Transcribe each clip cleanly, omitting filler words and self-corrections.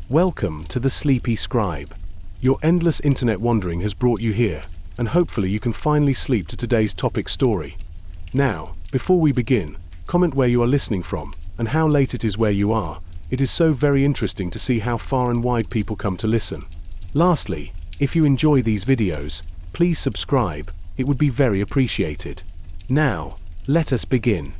Welcome to the Sleepy Scribe. Your endless internet wandering has brought you here, and hopefully you can finally sleep to today's topic story. Now, before we begin, comment where you are listening from, and how late it is where you are. It is so very interesting to see how far and wide people come to listen. Lastly, if you enjoy these videos, please subscribe, it would be very appreciated. Now, let us begin.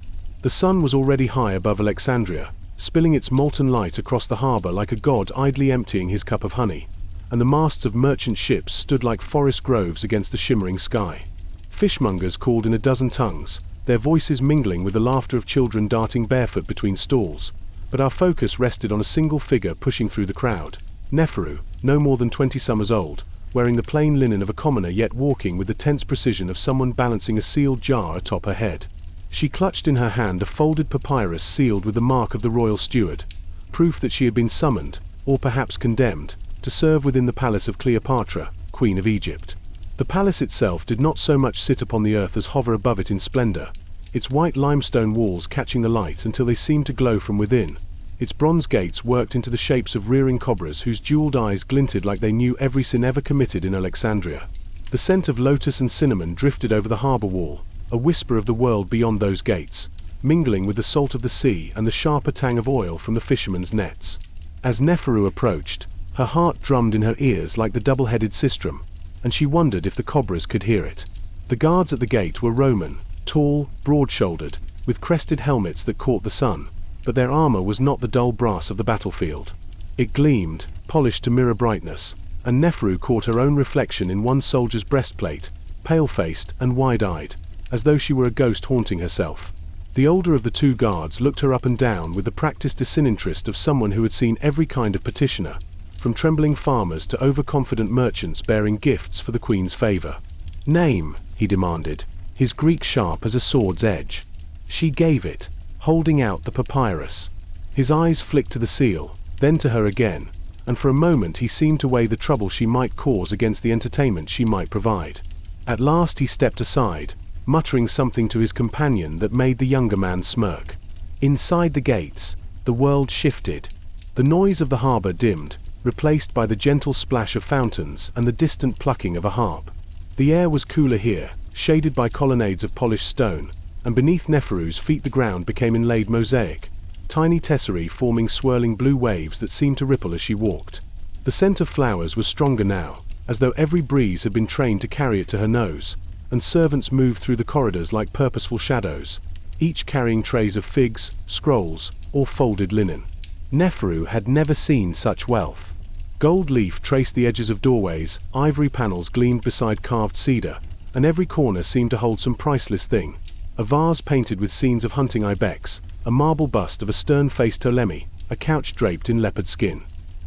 The sun was already high above Alexandria, spilling its molten light across the harbor like a god idly emptying his cup of honey, and the masts of merchant ships stood like forest groves against the shimmering sky. Fishmongers called in a dozen tongues, their voices mingling with the laughter of children darting barefoot between stalls, but our focus rested on a single figure pushing through the crowd, Neferu, no more than 20 summers old, wearing the plain linen of a commoner yet walking with the tense precision of someone balancing a sealed jar atop her head. She clutched in her hand a folded papyrus sealed with the mark of the royal steward, proof that she had been summoned, or perhaps condemned, to serve within the palace of Cleopatra, Queen of Egypt. The palace itself did not so much sit upon the earth as hover above it in splendor, its white limestone walls catching the light until they seemed to glow from within, its bronze gates worked into the shapes of rearing cobras whose jeweled eyes glinted like they knew every sin ever committed in Alexandria. The scent of lotus and cinnamon drifted over the harbor wall, a whisper of the world beyond those gates, mingling with the salt of the sea and the sharper tang of oil from the fishermen's nets. As Neferu approached, her heart drummed in her ears like the double-headed sistrum, and she wondered if the cobras could hear it. The guards at the gate were Roman, tall, broad-shouldered, with crested helmets that caught the sun, but their armor was not the dull brass of the battlefield. It gleamed, polished to mirror brightness, and Neferu caught her own reflection in one soldier's breastplate, pale-faced and wide-eyed, as though she were a ghost haunting herself. The older of the two guards looked her up and down with the practiced disinterest of someone who had seen every kind of petitioner, from trembling farmers to overconfident merchants bearing gifts for the queen's favor. "Name," he demanded, his Greek sharp as a sword's edge. She gave it, holding out the papyrus. His eyes flicked to the seal, then to her again, and for a moment he seemed to weigh the trouble she might cause against the entertainment she might provide. At last he stepped aside, muttering something to his companion that made the younger man smirk. Inside the gates, the world shifted. The noise of the harbor dimmed, replaced by the gentle splash of fountains and the distant plucking of a harp. The air was cooler here, shaded by colonnades of polished stone, and beneath Neferu's feet the ground became inlaid mosaic, tiny tesserae forming swirling blue waves that seemed to ripple as she walked. The scent of flowers was stronger now, as though every breeze had been trained to carry it to her nose, and servants moved through the corridors like purposeful shadows, each carrying trays of figs, scrolls, or folded linen. Neferu had never seen such wealth. Gold leaf traced the edges of doorways, ivory panels gleamed beside carved cedar, and every corner seemed to hold some priceless thing. A vase painted with scenes of hunting ibex, a marble bust of a stern-faced Ptolemy, a couch draped in leopard skin.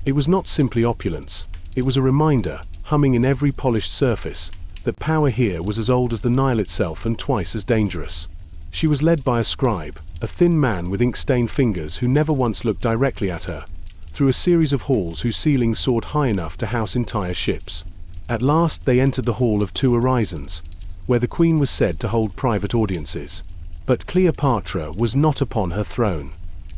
It was not simply opulence, it was a reminder, humming in every polished surface, that power here was as old as the Nile itself and twice as dangerous. She was led by a scribe, a thin man with ink-stained fingers who never once looked directly at her, through a series of halls whose ceilings soared high enough to house entire ships. At last they entered the Hall of Two Horizons, where the queen was said to hold private audiences. But Cleopatra was not upon her throne.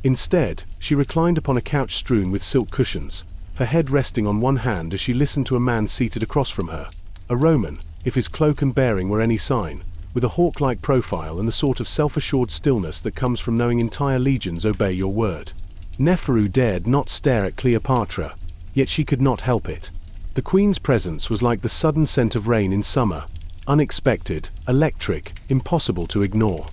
Instead, she reclined upon a couch strewn with silk cushions, her head resting on one hand as she listened to a man seated across from her, a Roman, if his cloak and bearing were any sign, with a hawk-like profile and the sort of self-assured stillness that comes from knowing entire legions obey your word. Neferu dared not stare at Cleopatra, yet she could not help it. The queen's presence was like the sudden scent of rain in summer, unexpected, electric, impossible to ignore.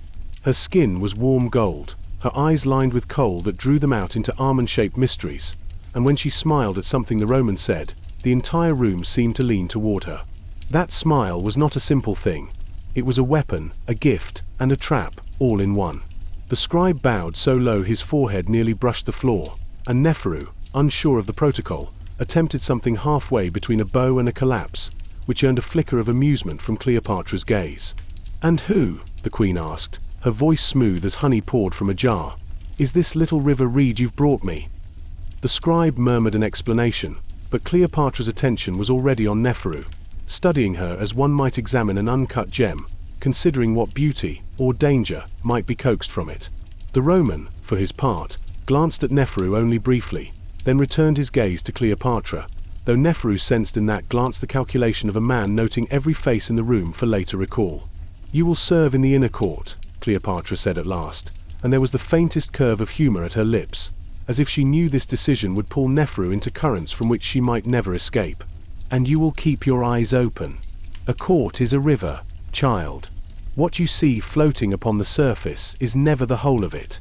Her skin was warm gold, her eyes lined with kohl that drew them out into almond-shaped mysteries, and when she smiled at something the Roman said, the entire room seemed to lean toward her. That smile was not a simple thing. It was a weapon, a gift, and a trap, all in one. The scribe bowed so low his forehead nearly brushed the floor, and Neferu, unsure of the protocol, attempted something halfway between a bow and a collapse, which earned a flicker of amusement from Cleopatra's gaze. "And who?" the queen asked, her voice smooth as honey poured from a jar. "Is this little river reed you've brought me?" The scribe murmured an explanation, but Cleopatra's attention was already on Neferu, studying her as one might examine an uncut gem, considering what beauty, or danger, might be coaxed from it. The Roman, for his part, glanced at Neferu only briefly, then returned his gaze to Cleopatra, though Neferu sensed in that glance the calculation of a man noting every face in the room for later recall. "You will serve in the inner court," Cleopatra said at last, and there was the faintest curve of humor at her lips, as if she knew this decision would pull Neferu into currents from which she might never escape. "And you will keep your eyes open. A court is a river, child. What you see floating upon the surface is never the whole of it."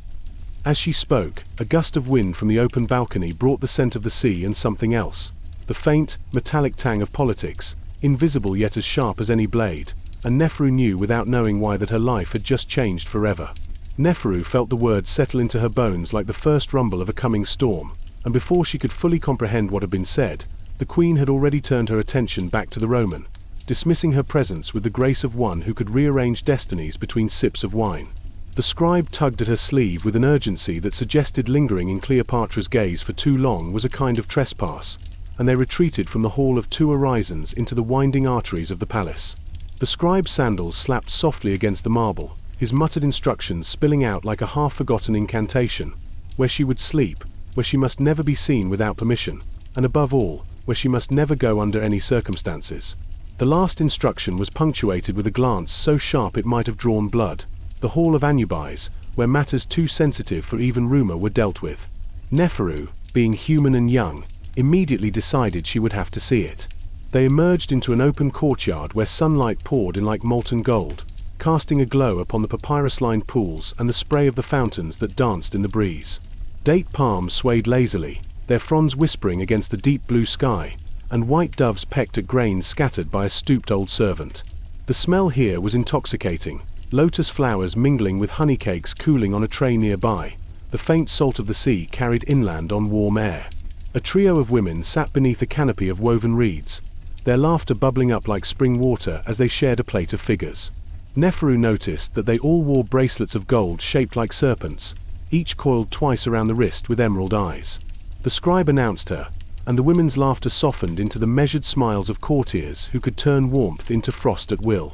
As she spoke, a gust of wind from the open balcony brought the scent of the sea and something else, the faint, metallic tang of politics, invisible yet as sharp as any blade, and Neferu knew without knowing why that her life had just changed forever. Neferu felt the words settle into her bones like the first rumble of a coming storm, and before she could fully comprehend what had been said, the queen had already turned her attention back to the Roman, dismissing her presence with the grace of one who could rearrange destinies between sips of wine. The scribe tugged at her sleeve with an urgency that suggested lingering in Cleopatra's gaze for too long was a kind of trespass, and they retreated from the Hall of Two Horizons into the winding arteries of the palace. The scribe's sandals slapped softly against the marble, his muttered instructions spilling out like a half-forgotten incantation, where she would sleep, where she must never be seen without permission, and above all, where she must never go under any circumstances. The last instruction was punctuated with a glance so sharp it might have drawn blood. The Hall of Anubis, where matters too sensitive for even rumor were dealt with. Neferu, being human and young, immediately decided she would have to see it. They emerged into an open courtyard where sunlight poured in like molten gold, casting a glow upon the papyrus-lined pools and the spray of the fountains that danced in the breeze. Date palms swayed lazily, their fronds whispering against the deep blue sky, and white doves pecked at grains scattered by a stooped old servant. The smell here was intoxicating, lotus flowers mingling with honeycakes cooling on a tray nearby, the faint salt of the sea carried inland on warm air. A trio of women sat beneath a canopy of woven reeds, their laughter bubbling up like spring water as they shared a plate of figures. Neferu noticed that they all wore bracelets of gold shaped like serpents, each coiled twice around the wrist with emerald eyes. The scribe announced her, and the women's laughter softened into the measured smiles of courtiers who could turn warmth into frost at will.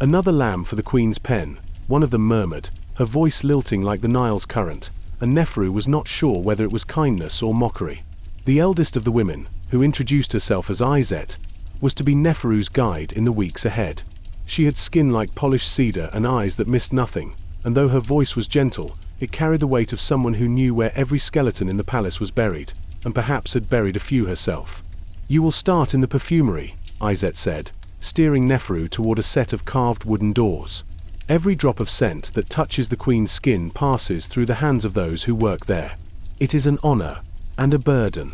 "Another lamb for the queen's pen," one of them murmured, her voice lilting like the Nile's current, and Neferu was not sure whether it was kindness or mockery. The eldest of the women, who introduced herself as Izet, was to be Neferu's guide in the weeks ahead. She had skin like polished cedar and eyes that missed nothing, and though her voice was gentle, it carried the weight of someone who knew where every skeleton in the palace was buried, and perhaps had buried a few herself. "You will start in the perfumery," Izet said, steering Neferu toward a set of carved wooden doors. "Every drop of scent that touches the queen's skin passes through the hands of those who work there. It is an honor and a burden.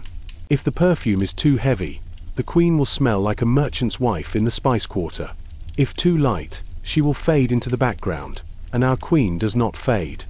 If the perfume is too heavy, the queen will smell like a merchant's wife in the spice quarter. If too light, she will fade into the background, and our queen does not fade."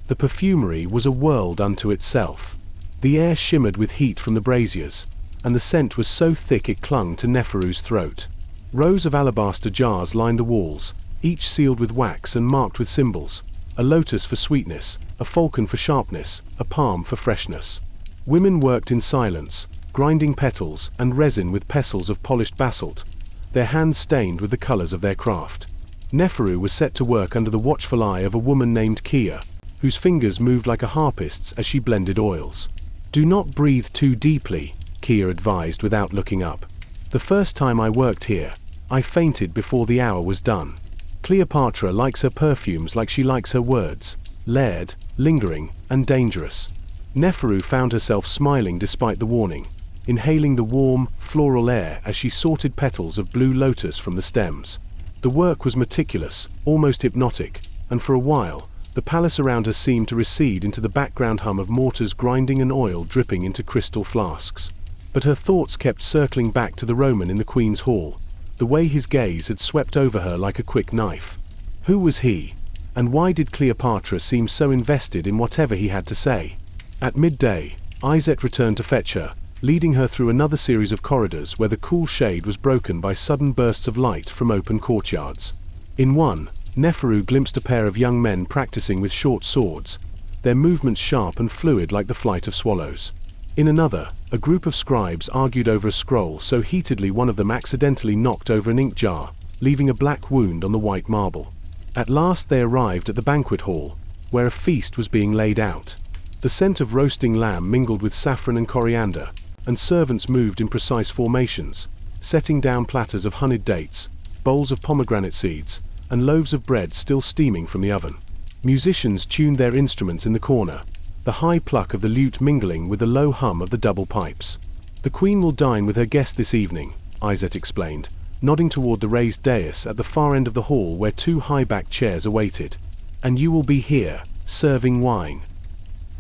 The perfumery was a world unto itself. The air shimmered with heat from the braziers, and the scent was so thick it clung to Neferu's throat. Rows of alabaster jars lined the walls, each sealed with wax and marked with symbols, a lotus for sweetness, a falcon for sharpness, a palm for freshness. Women worked in silence, grinding petals and resin with pestles of polished basalt, their hands stained with the colors of their craft. Neferu was set to work under the watchful eye of a woman named Kia, whose fingers moved like a harpist's as she blended oils. "Do not breathe too deeply," Kia advised without looking up. "The first time I worked here, I fainted before the hour was done. Cleopatra likes her perfumes like she likes her words, layered, lingering, and dangerous." Neferu found herself smiling despite the warning, inhaling the warm, floral air as she sorted petals of blue lotus from the stems. The work was meticulous, almost hypnotic, and for a while, the palace around her seemed to recede into the background hum of mortars grinding and oil dripping into crystal flasks. But her thoughts kept circling back to the Roman in the Queen's Hall, the way his gaze had swept over her like a quick knife. Who was he? And why did Cleopatra seem so invested in whatever he had to say? At midday, Izet returned to fetch her, leading her through another series of corridors where the cool shade was broken by sudden bursts of light from open courtyards. In one, Neferu glimpsed a pair of young men practicing with short swords, their movements sharp and fluid like the flight of swallows. In another, a group of scribes argued over a scroll so heatedly one of them accidentally knocked over an ink jar, leaving a black wound on the white marble. At last they arrived at the banquet hall, where a feast was being laid out. The scent of roasting lamb mingled with saffron and coriander, and servants moved in precise formations, setting down platters of honeyed dates, bowls of pomegranate seeds, and loaves of bread still steaming from the oven. Musicians tuned their instruments in the corner, the high pluck of the lute mingling with the low hum of the double pipes. "The Queen will dine with her guest this evening," Isette explained, nodding toward the raised dais at the far end of the hall where two high-backed chairs awaited. "And you will be here, serving wine."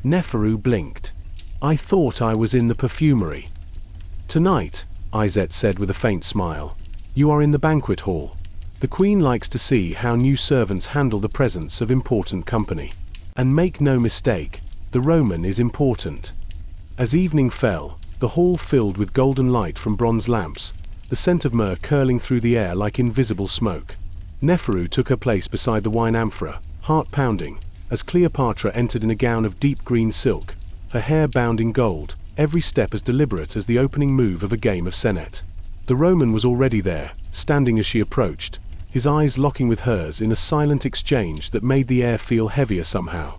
Neferu blinked. "I thought I was in the perfumery." "Tonight," Isette said with a faint smile, "you are in the banquet hall. The Queen likes to see how new servants handle the presence of important company. And make no mistake, the Roman is important." As evening fell, the hall filled with golden light from bronze lamps, the scent of myrrh curling through the air like invisible smoke. Neferu took her place beside the wine amphora, heart pounding, as Cleopatra entered in a gown of deep green silk, her hair bound in gold, every step as deliberate as the opening move of a game of senet. The Roman was already there, standing as she approached, his eyes locking with hers in a silent exchange that made the air feel heavier somehow.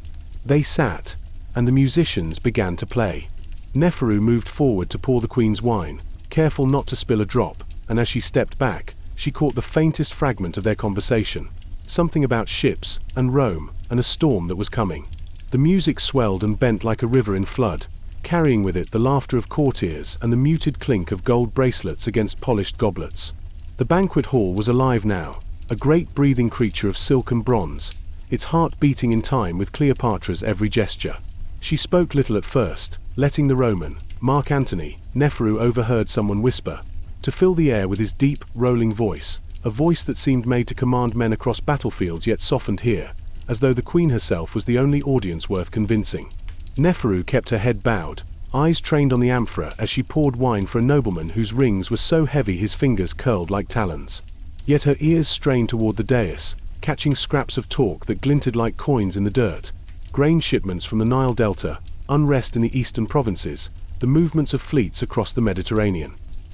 They sat, and the musicians began to play. Neferu moved forward to pour the Queen's wine, careful not to spill a drop, and as she stepped back, she caught the faintest fragment of their conversation, something about ships, and Rome, and a storm that was coming. The music swelled and bent like a river in flood, carrying with it the laughter of courtiers and the muted clink of gold bracelets against polished goblets. The banquet hall was alive now, a great breathing creature of silk and bronze, its heart beating in time with Cleopatra's every gesture. She spoke little at first, letting the Roman, Mark Antony, Neferu overheard someone whisper, to fill the air with his deep, rolling voice, a voice that seemed made to command men across battlefields yet softened here, as though the Queen herself was the only audience worth convincing. Neferu kept her head bowed, eyes trained on the amphora as she poured wine for a nobleman whose rings were so heavy his fingers curled like talons. Yet her ears strained toward the dais, catching scraps of talk that glinted like coins in the dirt. Grain shipments from the Nile Delta, unrest in the eastern provinces, the movements of fleets across the Mediterranean.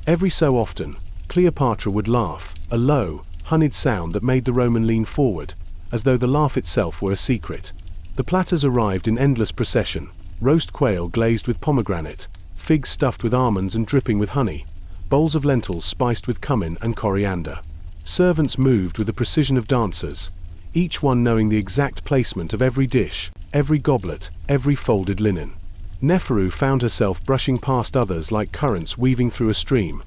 Every so often, Cleopatra would laugh, a low, honeyed sound that made the Roman lean forward, as though the laugh itself were a secret. The platters arrived in endless procession, roast quail glazed with pomegranate, figs stuffed with almonds and dripping with honey, bowls of lentils spiced with cumin and coriander. Servants moved with the precision of dancers, each one knowing the exact placement of every dish, every goblet, every folded linen. Neferu found herself brushing past others like currents weaving through a stream,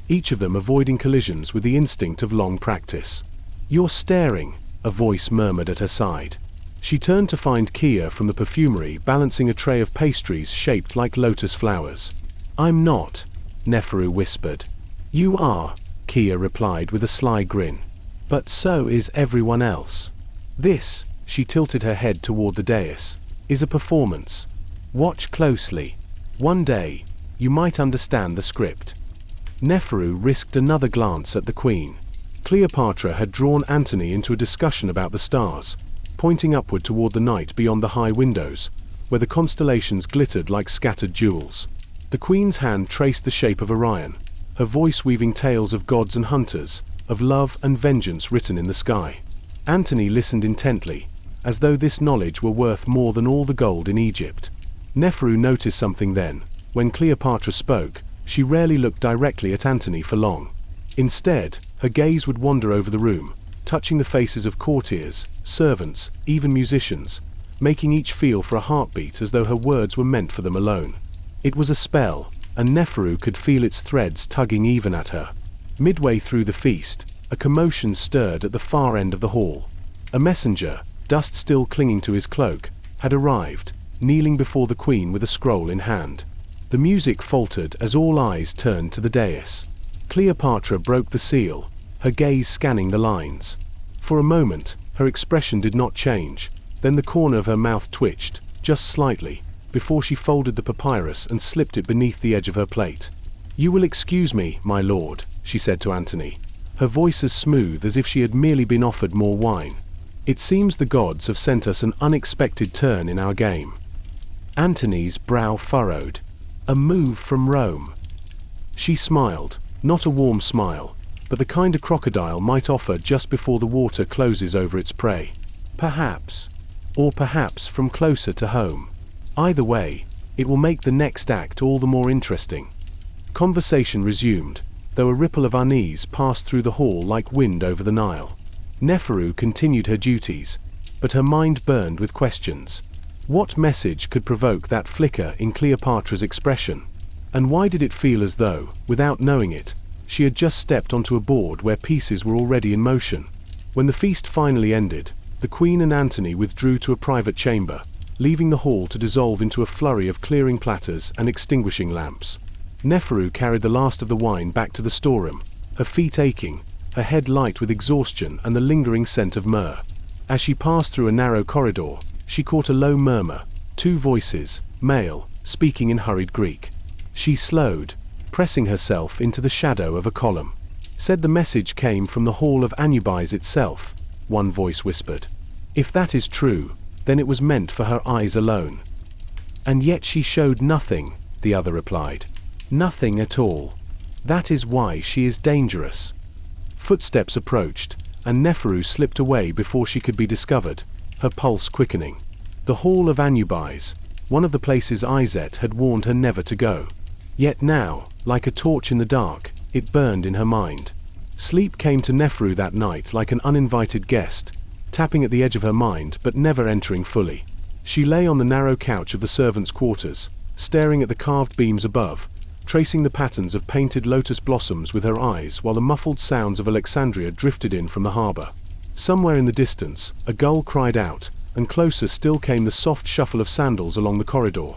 each of them avoiding collisions with the instinct of long practice. "You're staring," a voice murmured at her side. She turned to find Kia from the perfumery balancing a tray of pastries shaped like lotus flowers. "I'm not," Neferu whispered. "You are," Kia replied with a sly grin. "But so is everyone else. This," she tilted her head toward the dais, "is a performance. Watch closely. One day, you might understand the script." Neferu risked another glance at the Queen. Cleopatra had drawn Antony into a discussion about the stars, pointing upward toward the night beyond the high windows, where the constellations glittered like scattered jewels. The Queen's hand traced the shape of Orion, her voice weaving tales of gods and hunters, of love and vengeance written in the sky. Antony listened intently, as though this knowledge were worth more than all the gold in Egypt. Neferu noticed something then. When Cleopatra spoke, she rarely looked directly at Antony for long. Instead, her gaze would wander over the room, touching the faces of courtiers, servants, even musicians, making each feel for a heartbeat as though her words were meant for them alone. It was a spell, and Neferu could feel its threads tugging even at her. Midway through the feast, a commotion stirred at the far end of the hall. A messenger, dust still clinging to his cloak, had arrived, kneeling before the Queen with a scroll in hand. The music faltered as all eyes turned to the dais. Cleopatra broke the seal, her gaze scanning the lines. For a moment, her expression did not change, then the corner of her mouth twitched, just slightly, before she folded the papyrus and slipped it beneath the edge of her plate. "You will excuse me, my lord," she said to Antony, her voice as smooth as if she had merely been offered more wine. "It seems the gods have sent us an unexpected turn in our game." Antony's brow furrowed. "A move from Rome." She smiled, not a warm smile, but the kind a crocodile might offer just before the water closes over its prey. "Perhaps. Or perhaps from closer to home." Either way, it will make the next act all the more interesting. Conversation resumed, though a ripple of unease passed through the hall like wind over the Nile. Neferu continued her duties, but her mind burned with questions. What message could provoke that flicker in Cleopatra's expression? And why did it feel as though, without knowing it, she had just stepped onto a board where pieces were already in motion? When the feast finally ended, the Queen and Antony withdrew to a private chamber, leaving the hall to dissolve into a flurry of clearing platters and extinguishing lamps. Neferu carried the last of the wine back to the storeroom, her feet aching, her head light with exhaustion and the lingering scent of myrrh. As she passed through a narrow corridor, she caught a low murmur, two voices, male, speaking in hurried Greek. She slowed, pressing herself into the shadow of a column. Said the message came from the hall of Anubis itself, one voice whispered. If that is true, then it was meant for her eyes alone. And yet she showed nothing, the other replied. Nothing at all. That is why she is dangerous. Footsteps approached, and Neferu slipped away before she could be discovered, her pulse quickening. The hall of Anubis, one of the places Izet had warned her never to go. Yet now, like a torch in the dark, it burned in her mind. Sleep came to Neferu that night like an uninvited guest, tapping at the edge of her mind but never entering fully. She lay on the narrow couch of the servants' quarters, staring at the carved beams above, tracing the patterns of painted lotus blossoms with her eyes while the muffled sounds of Alexandria drifted in from the harbor. Somewhere in the distance, a gull cried out, and closer still came the soft shuffle of sandals along the corridor,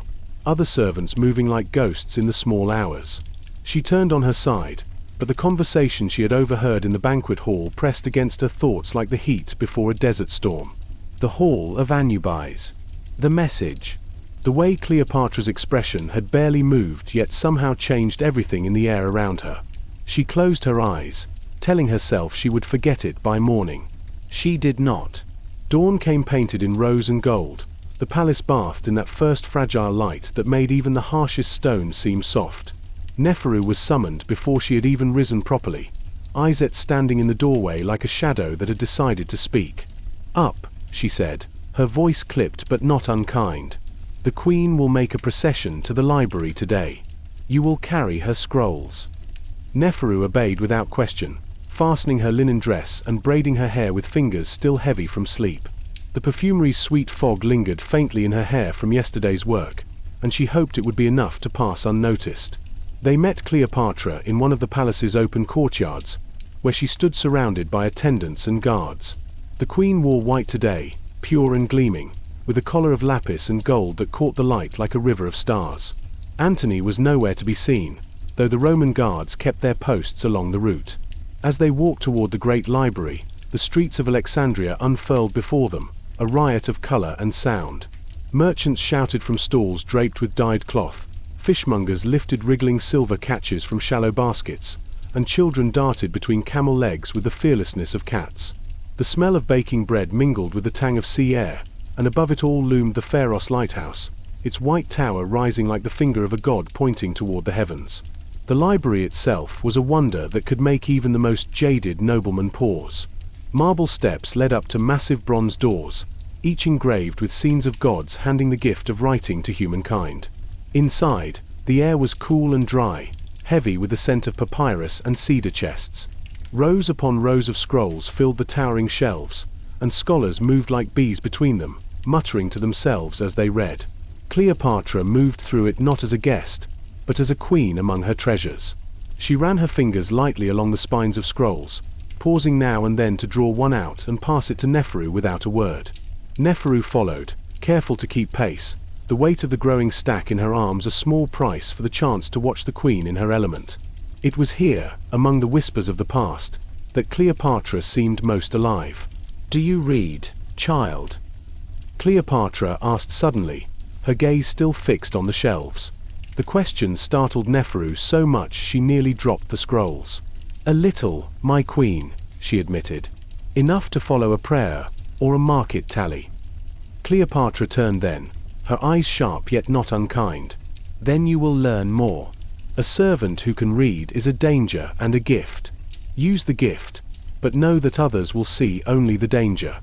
other servants moving like ghosts in the small hours. She turned on her side, but the conversation she had overheard in the banquet hall pressed against her thoughts like the heat before a desert storm. The hall of Anubis. The message. The way Cleopatra's expression had barely moved yet somehow changed everything in the air around her. She closed her eyes, telling herself she would forget it by morning. She did not. Dawn came painted in rose and gold, the palace bathed in that first fragile light that made even the harshest stone seem soft. Neferu was summoned before she had even risen properly, Izet standing in the doorway like a shadow that had decided to speak. Up, she said, her voice clipped but not unkind. The Queen will make a procession to the library today. You will carry her scrolls. Neferu obeyed without question, fastening her linen dress and braiding her hair with fingers still heavy from sleep. The perfumery's sweet fog lingered faintly in her hair from yesterday's work, and she hoped it would be enough to pass unnoticed. They met Cleopatra in one of the palace's open courtyards, where she stood surrounded by attendants and guards. The Queen wore white today, pure and gleaming, with a collar of lapis and gold that caught the light like a river of stars. Antony was nowhere to be seen, though the Roman guards kept their posts along the route. As they walked toward the great library, the streets of Alexandria unfurled before them, a riot of color and sound. Merchants shouted from stalls draped with dyed cloth, fishmongers lifted wriggling silver catches from shallow baskets, and children darted between camel legs with the fearlessness of cats. The smell of baking bread mingled with the tang of sea air, and above it all loomed the Pharos lighthouse, its white tower rising like the finger of a god pointing toward the heavens. The library itself was a wonder that could make even the most jaded nobleman pause. Marble steps led up to massive bronze doors, each engraved with scenes of gods handing the gift of writing to humankind. Inside, the air was cool and dry, heavy with the scent of papyrus and cedar chests. Rows upon rows of scrolls filled the towering shelves, and scholars moved like bees between them, muttering to themselves as they read. Cleopatra moved through it not as a guest, but as a queen among her treasures. She ran her fingers lightly along the spines of scrolls, pausing now and then to draw one out and pass it to Neferu without a word. Neferu followed, careful to keep pace, the weight of the growing stack in her arms a small price for the chance to watch the Queen in her element. It was here, among the whispers of the past, that Cleopatra seemed most alive. "Do you read, child?" Cleopatra asked suddenly, her gaze still fixed on the shelves. The question startled Neferu so much she nearly dropped the scrolls. "A little, my queen," she admitted. "Enough to follow a prayer, or a market tally." Cleopatra turned then, her eyes sharp yet not unkind. "Then you will learn more. A servant who can read is a danger and a gift. Use the gift, but know that others will see only the danger."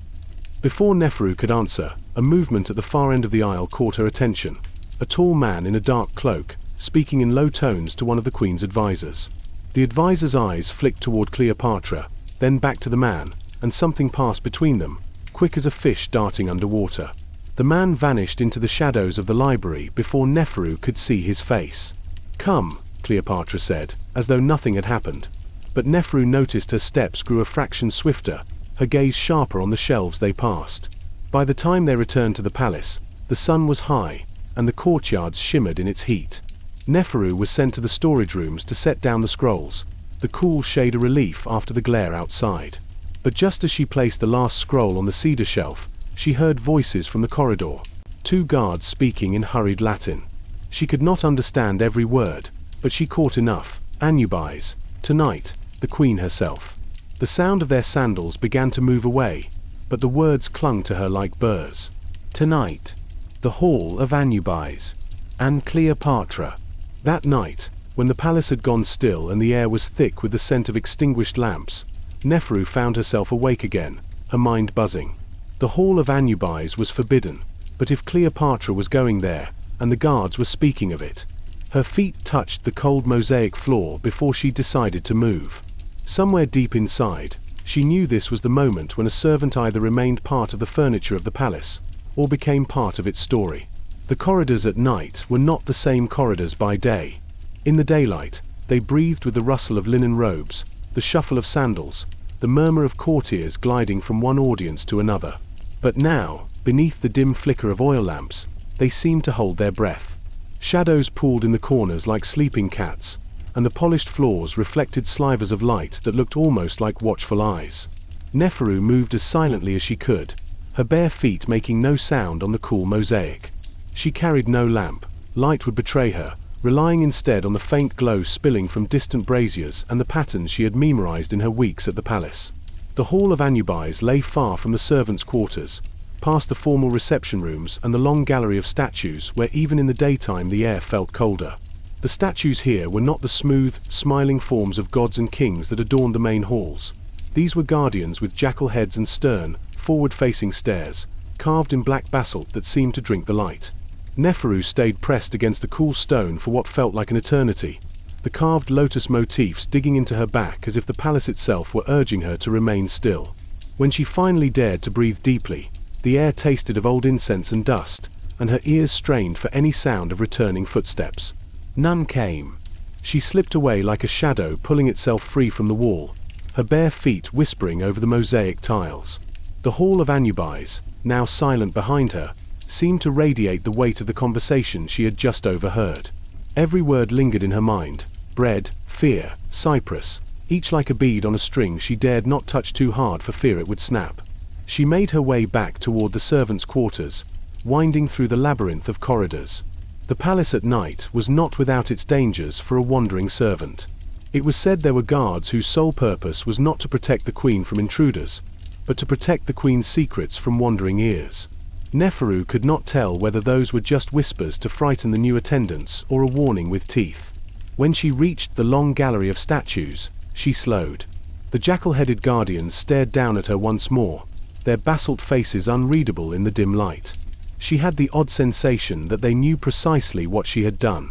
Before Neferu could answer, a movement at the far end of the aisle caught her attention. a tall man in a dark cloak, speaking in low tones to one of the queen's advisors. The advisor's eyes flicked toward Cleopatra, then back to the man, and something passed between them, quick as a fish darting underwater. The man vanished into the shadows of the library before Neferu could see his face. "Come," Cleopatra said, as though nothing had happened. But Neferu noticed her steps grew a fraction swifter, her gaze sharper on the shelves they passed. By the time they returned to the palace, the sun was high, and the courtyards shimmered in its heat. Neferu was sent to the storage rooms to set down the scrolls, the cool shade a relief after the glare outside. But just as she placed the last scroll on the cedar shelf, she heard voices from the corridor, 2 guards speaking in hurried Latin. She could not understand every word, but she caught enough. Anubis, tonight, the queen herself. The sound of their sandals began to move away, but the words clung to her like burrs. Tonight, the hall of Anubis, and Cleopatra. That night, when the palace had gone still and the air was thick with the scent of extinguished lamps, Neferu found herself awake again, her mind buzzing. The hall of Anubis was forbidden, but if Cleopatra was going there, and the guards were speaking of it, her feet touched the cold mosaic floor before she decided to move. Somewhere deep inside, she knew this was the moment when a servant either remained part of the furniture of the palace, or became part of its story. The corridors at night were not the same corridors by day. In the daylight, they breathed with the rustle of linen robes, the shuffle of sandals, the murmur of courtiers gliding from one audience to another. But now, beneath the dim flicker of oil lamps, they seemed to hold their breath. Shadows pooled in the corners like sleeping cats, and the polished floors reflected slivers of light that looked almost like watchful eyes. Neferu moved as silently as she could, her bare feet making no sound on the cool mosaic. She carried no lamp, light would betray her, relying instead on the faint glow spilling from distant braziers and the patterns she had memorized in her weeks at the palace. The hall of Anubis lay far from the servants' quarters, past the formal reception rooms and the long gallery of statues where even in the daytime the air felt colder. The statues here were not the smooth, smiling forms of gods and kings that adorned the main halls. These were guardians with jackal heads and stern, forward-facing stares, carved in black basalt that seemed to drink the light. Neferu stayed pressed against the cool stone for what felt like an eternity, the carved lotus motifs digging into her back as if the palace itself were urging her to remain still. When she finally dared to breathe deeply, the air tasted of old incense and dust, and her ears strained for any sound of returning footsteps. None came. She slipped away like a shadow pulling itself free from the wall, her bare feet whispering over the mosaic tiles. The hall of Anubis, now silent behind her, seemed to radiate the weight of the conversation she had just overheard. Every word lingered in her mind: bread, fear, cypress, each like a bead on a string she dared not touch too hard for fear it would snap. She made her way back toward the servants' quarters, winding through the labyrinth of corridors. The palace at night was not without its dangers for a wandering servant. It was said there were guards whose sole purpose was not to protect the queen from intruders, but to protect the queen's secrets from wandering ears. Neferu could not tell whether those were just whispers to frighten the new attendants or a warning with teeth. When she reached the long gallery of statues, she slowed. The jackal-headed guardians stared down at her once more, their basalt faces unreadable in the dim light. She had the odd sensation that they knew precisely what she had done.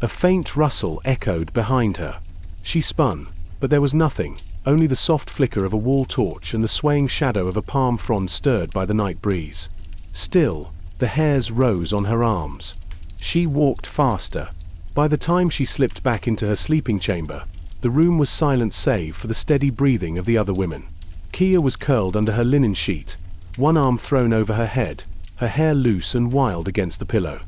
A faint rustle echoed behind her. She spun, but there was nothing, only the soft flicker of a wall torch and the swaying shadow of a palm frond stirred by the night breeze. Still, the hairs rose on her arms. She walked faster. By the time she slipped back into her sleeping chamber, the room was silent save for the steady breathing of the other women. Kia was curled under her linen sheet, one arm thrown over her head, her hair loose and wild against the pillow.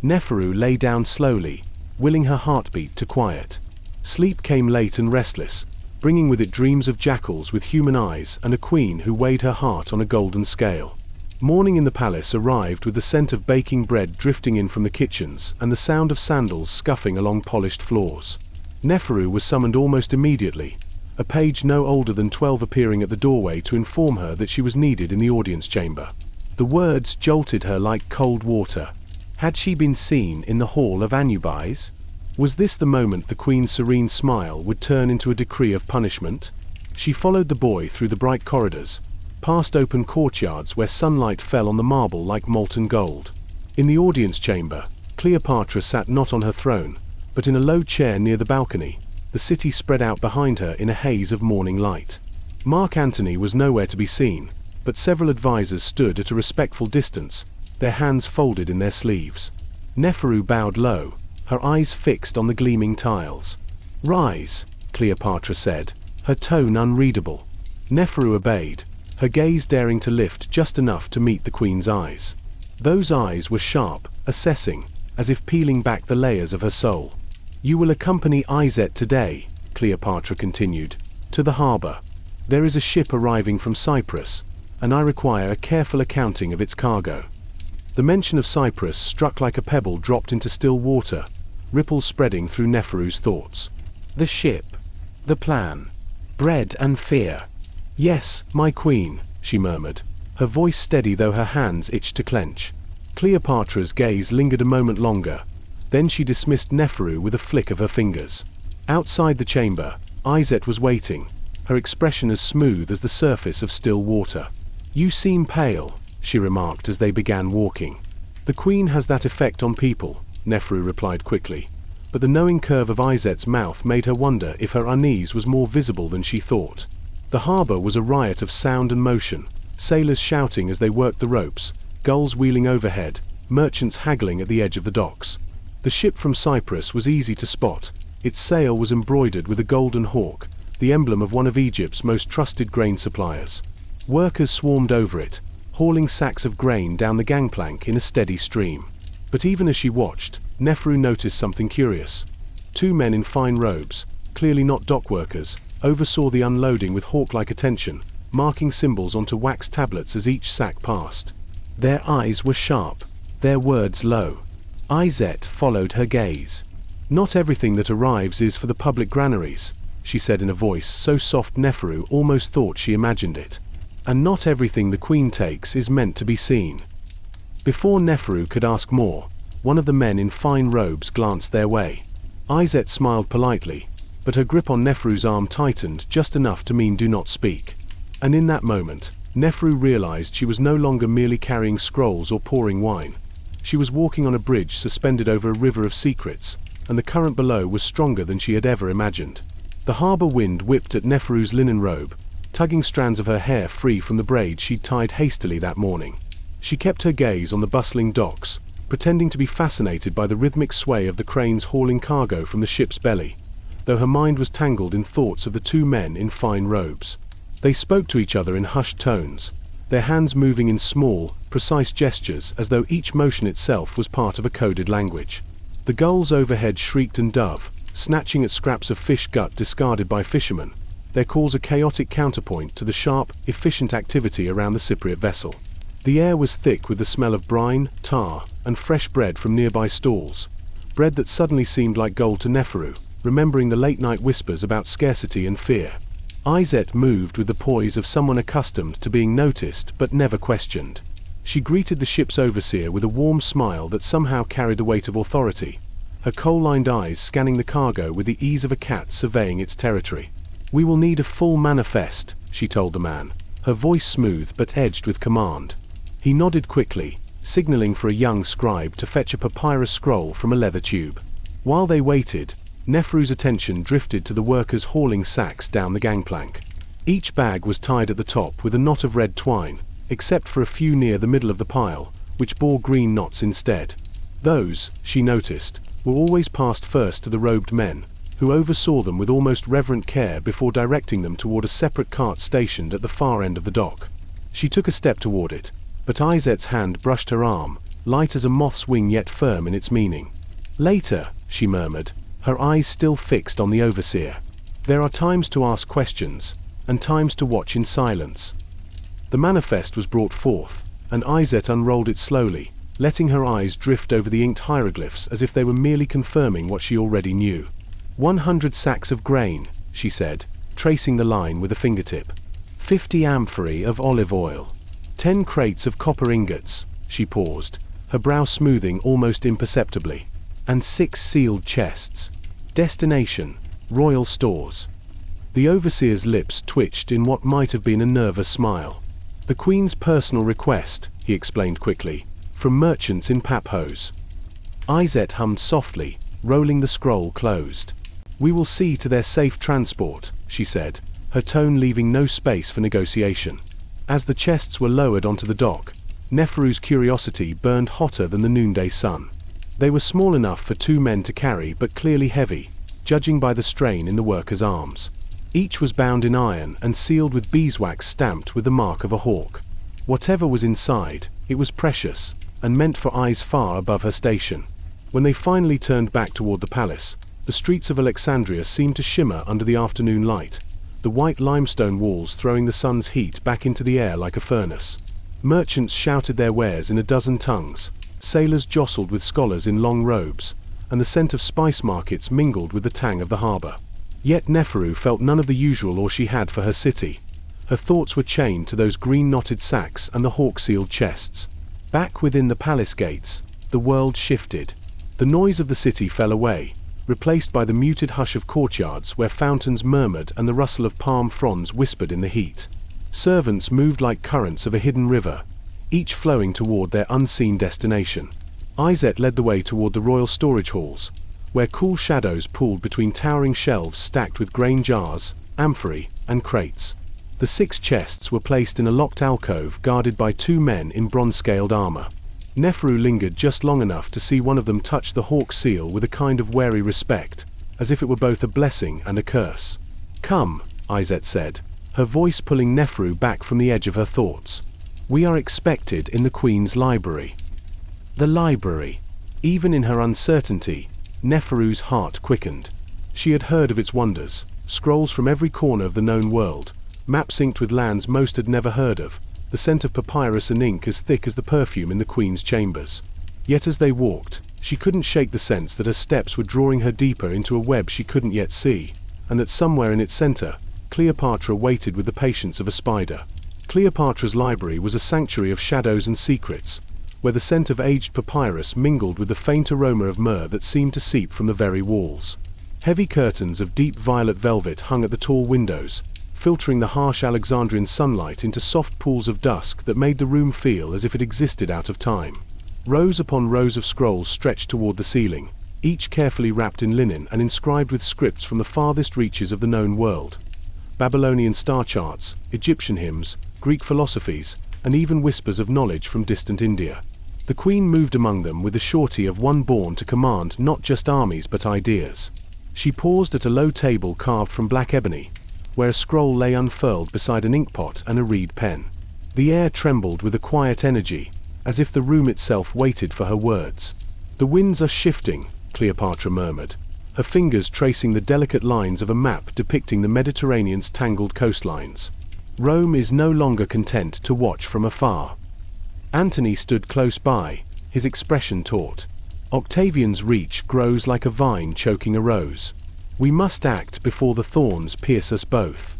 Neferu lay down slowly, willing her heartbeat to quiet. Sleep came late and restless, bringing with it dreams of jackals with human eyes and a queen who weighed her heart on a golden scale. Morning in the palace arrived with the scent of baking bread drifting in from the kitchens and the sound of sandals scuffing along polished floors. Neferu was summoned almost immediately, a page no older than 12 appearing at the doorway to inform her that she was needed in the audience chamber. The words jolted her like cold water. Had she been seen in the hall of Anubis? Was this the moment the queen's serene smile would turn into a decree of punishment? She followed the boy through the bright corridors, past open courtyards where sunlight fell on the marble like molten gold. In the audience chamber, Cleopatra sat not on her throne, but in a low chair near the balcony, the city spread out behind her in a haze of morning light. Mark Antony was nowhere to be seen, but several advisors stood at a respectful distance, their hands folded in their sleeves. Neferu bowed low, her eyes fixed on the gleaming tiles. "Rise," Cleopatra said, her tone unreadable. Neferu obeyed, her gaze daring to lift just enough to meet the queen's eyes. Those eyes were sharp, assessing, as if peeling back the layers of her soul. "You will accompany Izet today," Cleopatra continued, "to the harbor. There is a ship arriving from Cyprus, and I require a careful accounting of its cargo." The mention of Cyprus struck like a pebble dropped into still water, ripples spreading through Neferu's thoughts. The ship. The plan. Bread and fear. "Yes, my queen," she murmured, her voice steady though her hands itched to clench. Cleopatra's gaze lingered a moment longer, then she dismissed Neferu with a flick of her fingers. Outside the chamber, Izet was waiting, her expression as smooth as the surface of still water. "You seem pale," she remarked as they began walking. "The queen has that effect on people," Neferu replied quickly, but the knowing curve of Izet's mouth made her wonder if her unease was more visible than she thought. The harbor was a riot of sound and motion, sailors shouting as they worked the ropes, gulls wheeling overhead, merchants haggling at the edge of the docks. The ship from Cyprus was easy to spot. Its sail was embroidered with a golden hawk, the emblem of one of Egypt's most trusted grain suppliers. Workers swarmed over it, hauling sacks of grain down the gangplank in a steady stream. But even as she watched, Neferu noticed something curious. Two men in fine robes, clearly not dock workers, oversaw the unloading with hawk-like attention, marking symbols onto wax tablets as each sack passed. Their eyes were sharp, their words low. Izet followed her gaze. "Not everything that arrives is for the public granaries," she said in a voice so soft Neferu almost thought she imagined it. "And not everything the queen takes is meant to be seen." Before Neferu could ask more, one of the men in fine robes glanced their way. Izet smiled politely, but her grip on Neferu's arm tightened just enough to mean do not speak. And in that moment, Neferu realized she was no longer merely carrying scrolls or pouring wine. She was walking on a bridge suspended over a river of secrets, and the current below was stronger than she had ever imagined. The harbor wind whipped at Neferu's linen robe, tugging strands of her hair free from the braids she'd tied hastily that morning. She kept her gaze on the bustling docks, pretending to be fascinated by the rhythmic sway of the cranes hauling cargo from the ship's belly, though her mind was tangled in thoughts of the two men in fine robes. They spoke to each other in hushed tones, their hands moving in small, precise gestures as though each motion itself was part of a coded language. The gulls overhead shrieked and dove, snatching at scraps of fish gut discarded by fishermen, their calls a chaotic counterpoint to the sharp, efficient activity around the Cypriot vessel. The air was thick with the smell of brine, tar, and fresh bread from nearby stalls, bread that suddenly seemed like gold to Neferu, remembering the late-night whispers about scarcity and fear. Izet moved with the poise of someone accustomed to being noticed but never questioned. She greeted the ship's overseer with a warm smile that somehow carried the weight of authority, her coal-lined eyes scanning the cargo with the ease of a cat surveying its territory. "We will need a full manifest," she told the man, her voice smooth but edged with command. He nodded quickly, signaling for a young scribe to fetch a papyrus scroll from a leather tube. While they waited, Neferu's attention drifted to the workers hauling sacks down the gangplank. Each bag was tied at the top with a knot of red twine, except for a few near the middle of the pile, which bore green knots instead. Those, she noticed, were always passed first to the robed men, who oversaw them with almost reverent care before directing them toward a separate cart stationed at the far end of the dock. She took a step toward it, but Izet's hand brushed her arm, light as a moth's wing yet firm in its meaning. "Later," she murmured, her eyes still fixed on the overseer. "There are times to ask questions, and times to watch in silence." The manifest was brought forth, and Izet unrolled it slowly, letting her eyes drift over the inked hieroglyphs as if they were merely confirming what she already knew. 100 sacks of grain, she said, tracing the line with a fingertip. 50 amphorae of olive oil. 10 crates of copper ingots, she paused, her brow smoothing almost imperceptibly. And 6 sealed chests. Destination, royal stores. The overseer's lips twitched in what might have been a nervous smile. "The Queen's personal request," he explained quickly, "from merchants in Paphos." Izet hummed softly, rolling the scroll closed. "We will see to their safe transport," she said, her tone leaving no space for negotiation. As the chests were lowered onto the dock, Neferu's curiosity burned hotter than the noonday sun. They were small enough for 2 men to carry, but clearly heavy, judging by the strain in the workers' arms. Each was bound in iron and sealed with beeswax stamped with the mark of a hawk. Whatever was inside, it was precious, and meant for eyes far above her station. When they finally turned back toward the palace, the streets of Alexandria seemed to shimmer under the afternoon light, the white limestone walls throwing the sun's heat back into the air like a furnace. Merchants shouted their wares in a dozen tongues, sailors jostled with scholars in long robes, and the scent of spice markets mingled with the tang of the harbor. Yet Neferu felt none of the usual awe she had for her city. Her thoughts were chained to those green-knotted sacks and the hawk-sealed chests. Back within the palace gates, the world shifted. The noise of the city fell away, replaced by the muted hush of courtyards where fountains murmured and the rustle of palm fronds whispered in the heat. Servants moved like currents of a hidden river, each flowing toward their unseen destination. Izet led the way toward the royal storage halls, where cool shadows pooled between towering shelves stacked with grain jars, amphorae, and crates. The 6 chests were placed in a locked alcove guarded by 2 men in bronze-scaled armor. Neferu lingered just long enough to see one of them touch the hawk seal with a kind of wary respect, as if it were both a blessing and a curse. "Come," Izet said, her voice pulling Neferu back from the edge of her thoughts. "We are expected in the Queen's library." The library. Even in her uncertainty, Neferu's heart quickened. She had heard of its wonders, scrolls from every corner of the known world, maps inked with lands most had never heard of, the scent of papyrus and ink as thick as the perfume in the Queen's chambers. Yet as they walked, she couldn't shake the sense that her steps were drawing her deeper into a web she couldn't yet see, and that somewhere in its center, Cleopatra waited with the patience of a spider. Cleopatra's library was a sanctuary of shadows and secrets, where the scent of aged papyrus mingled with the faint aroma of myrrh that seemed to seep from the very walls. Heavy curtains of deep violet velvet hung at the tall windows, filtering the harsh Alexandrian sunlight into soft pools of dusk that made the room feel as if it existed out of time. Rows upon rows of scrolls stretched toward the ceiling, each carefully wrapped in linen and inscribed with scripts from the farthest reaches of the known world. Babylonian star charts, Egyptian hymns, Greek philosophies, and even whispers of knowledge from distant India. The Queen moved among them with the surety of one born to command not just armies but ideas. She paused at a low table carved from black ebony, where a scroll lay unfurled beside an inkpot and a reed pen. The air trembled with a quiet energy, as if the room itself waited for her words. "The winds are shifting," Cleopatra murmured, her fingers tracing the delicate lines of a map depicting the Mediterranean's tangled coastlines. "Rome is no longer content to watch from afar." Antony stood close by, his expression taut. "Octavian's reach grows like a vine choking a rose. We must act before the thorns pierce us both."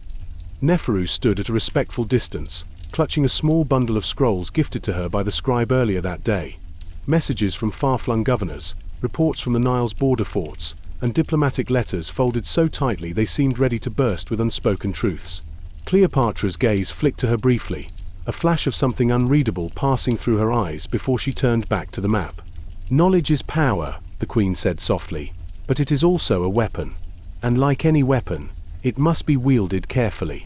Neferu stood at a respectful distance, clutching a small bundle of scrolls gifted to her by the scribe earlier that day. Messages from far-flung governors, reports from the Nile's border forts, and diplomatic letters folded so tightly they seemed ready to burst with unspoken truths. Cleopatra's gaze flicked to her briefly, a flash of something unreadable passing through her eyes before she turned back to the map. "Knowledge is power," the Queen said softly, "but it is also a weapon. And like any weapon, it must be wielded carefully."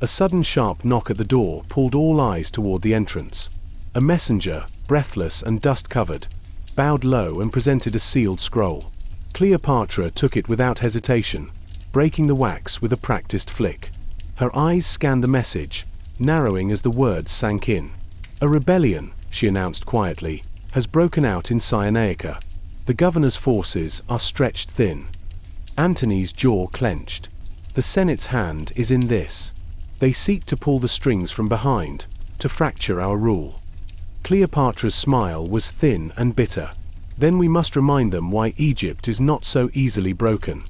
A sudden sharp knock at the door pulled all eyes toward the entrance. A messenger, breathless and dust-covered, bowed low and presented a sealed scroll. Cleopatra took it without hesitation, breaking the wax with a practiced flick. Her eyes scanned the message, narrowing as the words sank in. "A rebellion," she announced quietly, "has broken out in Cyrenaica. The governor's forces are stretched thin." Antony's jaw clenched. "The Senate's hand is in this. They seek to pull the strings from behind, to fracture our rule." Cleopatra's smile was thin and bitter. "Then we must remind them why Egypt is not so easily broken."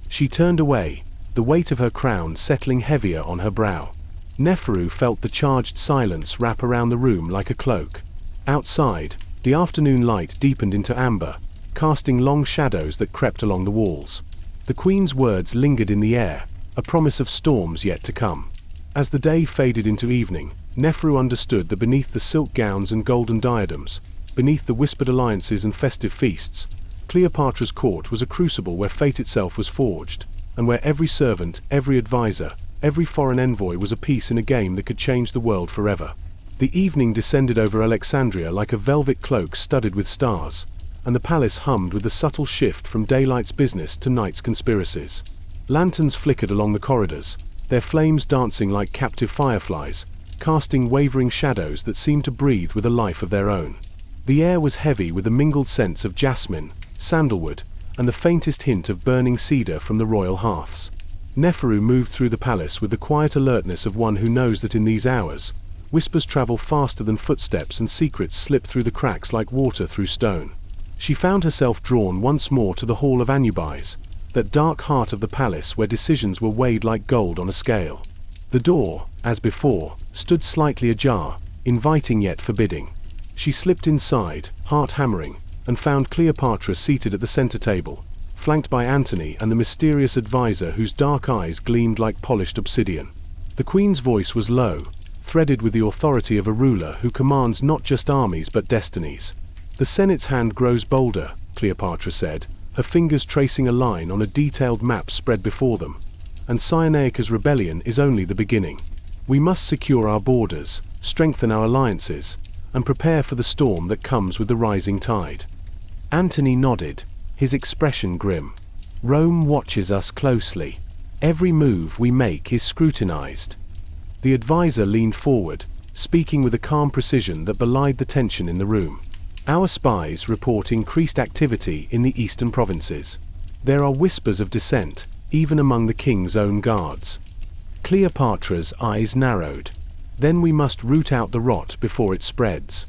She turned away, the weight of her crown settling heavier on her brow. Neferu felt the charged silence wrap around the room like a cloak. Outside, the afternoon light deepened into amber, casting long shadows that crept along the walls. The Queen's words lingered in the air, a promise of storms yet to come. As the day faded into evening, Neferu understood that beneath the silk gowns and golden diadems, beneath the whispered alliances and festive feasts, Cleopatra's court was a crucible where fate itself was forged, and where every servant, every advisor, every foreign envoy was a piece in a game that could change the world forever. The evening descended over Alexandria like a velvet cloak studded with stars, and the palace hummed with the subtle shift from daylight's business to night's conspiracies. Lanterns flickered along the corridors, their flames dancing like captive fireflies, casting wavering shadows that seemed to breathe with a life of their own. The air was heavy with the mingled scents of jasmine, sandalwood, and the faintest hint of burning cedar from the royal hearths. Neferu moved through the palace with the quiet alertness of one who knows that in these hours, whispers travel faster than footsteps and secrets slip through the cracks like water through stone. She found herself drawn once more to the Hall of Anubis, that dark heart of the palace where decisions were weighed like gold on a scale. The door, as before, stood slightly ajar, inviting yet forbidding. She slipped inside, heart hammering, and found Cleopatra seated at the center table, flanked by Antony and the mysterious advisor whose dark eyes gleamed like polished obsidian. The queen's voice was low, threaded with the authority of a ruler who commands not just armies but destinies. "The Senate's hand grows bolder," Cleopatra said, her fingers tracing a line on a detailed map spread before them. "And Cyrenaica's rebellion is only the beginning. We must secure our borders, strengthen our alliances, and prepare for the storm that comes with the rising tide." Antony nodded, his expression grim. "Rome watches us closely. Every move we make is scrutinized." The advisor leaned forward, speaking with a calm precision that belied the tension in the room. "Our spies report increased activity in the eastern provinces. There are whispers of dissent, even among the king's own guards." Cleopatra's eyes narrowed. "Then we must root out the rot before it spreads."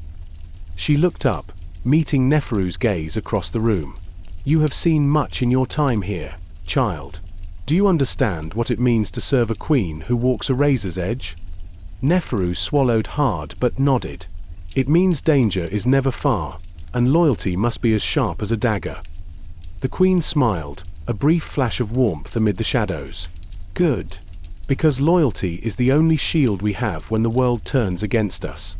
She looked up, meeting Neferu's gaze across the room. "You have seen much in your time here, child. Do you understand what it means to serve a queen who walks a razor's edge?" Neferu swallowed hard but nodded. "It means danger is never far, and loyalty must be as sharp as a dagger." The queen smiled, a brief flash of warmth amid the shadows. "Good. Because loyalty is the only shield we have when the world turns against us."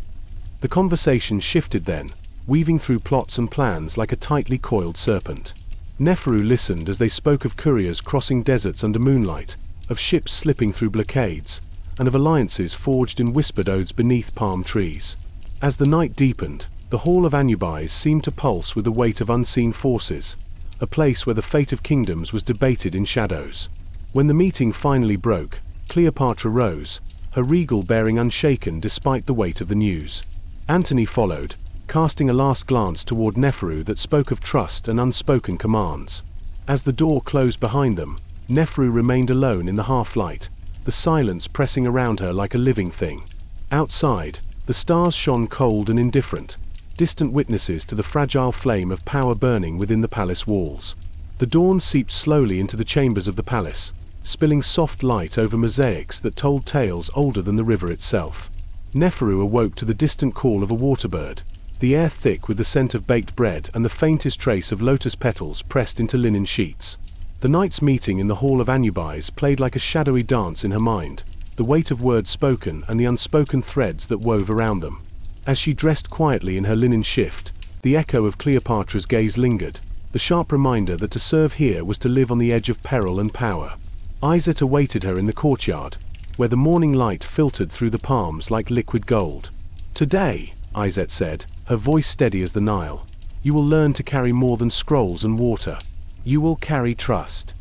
The conversation shifted then, weaving through plots and plans like a tightly coiled serpent. Neferu listened as they spoke of couriers crossing deserts under moonlight, of ships slipping through blockades, and of alliances forged in whispered oaths beneath palm trees. As the night deepened, the Hall of Anubis seemed to pulse with the weight of unseen forces, a place where the fate of kingdoms was debated in shadows. When the meeting finally broke, Cleopatra rose, her regal bearing unshaken despite the weight of the news. Antony followed, casting a last glance toward Neferu that spoke of trust and unspoken commands. As the door closed behind them, Neferu remained alone in the half-light, the silence pressing around her like a living thing. Outside, the stars shone cold and indifferent, distant witnesses to the fragile flame of power burning within the palace walls. The dawn seeped slowly into the chambers of the palace, spilling soft light over mosaics that told tales older than the river itself. Neferu awoke to the distant call of a waterbird, the air thick with the scent of baked bread and the faintest trace of lotus petals pressed into linen sheets. The night's meeting in the Hall of Anubis played like a shadowy dance in her mind, the weight of words spoken and the unspoken threads that wove around them. As she dressed quietly in her linen shift, the echo of Cleopatra's gaze lingered, the sharp reminder that to serve here was to live on the edge of peril and power. Iset awaited her in the courtyard, where the morning light filtered through the palms like liquid gold. "Today," Iset said, her voice steady as the Nile, "you will learn to carry more than scrolls and water. You will carry trust."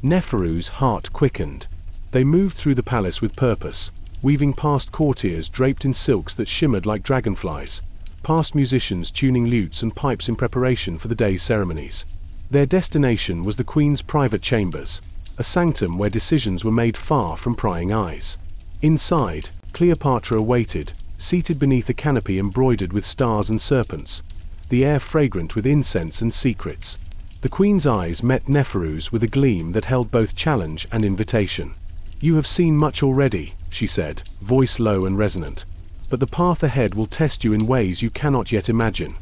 Neferu's heart quickened. They moved through the palace with purpose, weaving past courtiers draped in silks that shimmered like dragonflies, past musicians tuning lutes and pipes in preparation for the day's ceremonies. Their destination was the queen's private chambers, a sanctum where decisions were made far from prying eyes. Inside, Cleopatra awaited, seated beneath a canopy embroidered with stars and serpents, the air fragrant with incense and secrets. The queen's eyes met Neferu's with a gleam that held both challenge and invitation. "You have seen much already," she said, voice low and resonant, "but the path ahead will test you in ways you cannot yet imagine."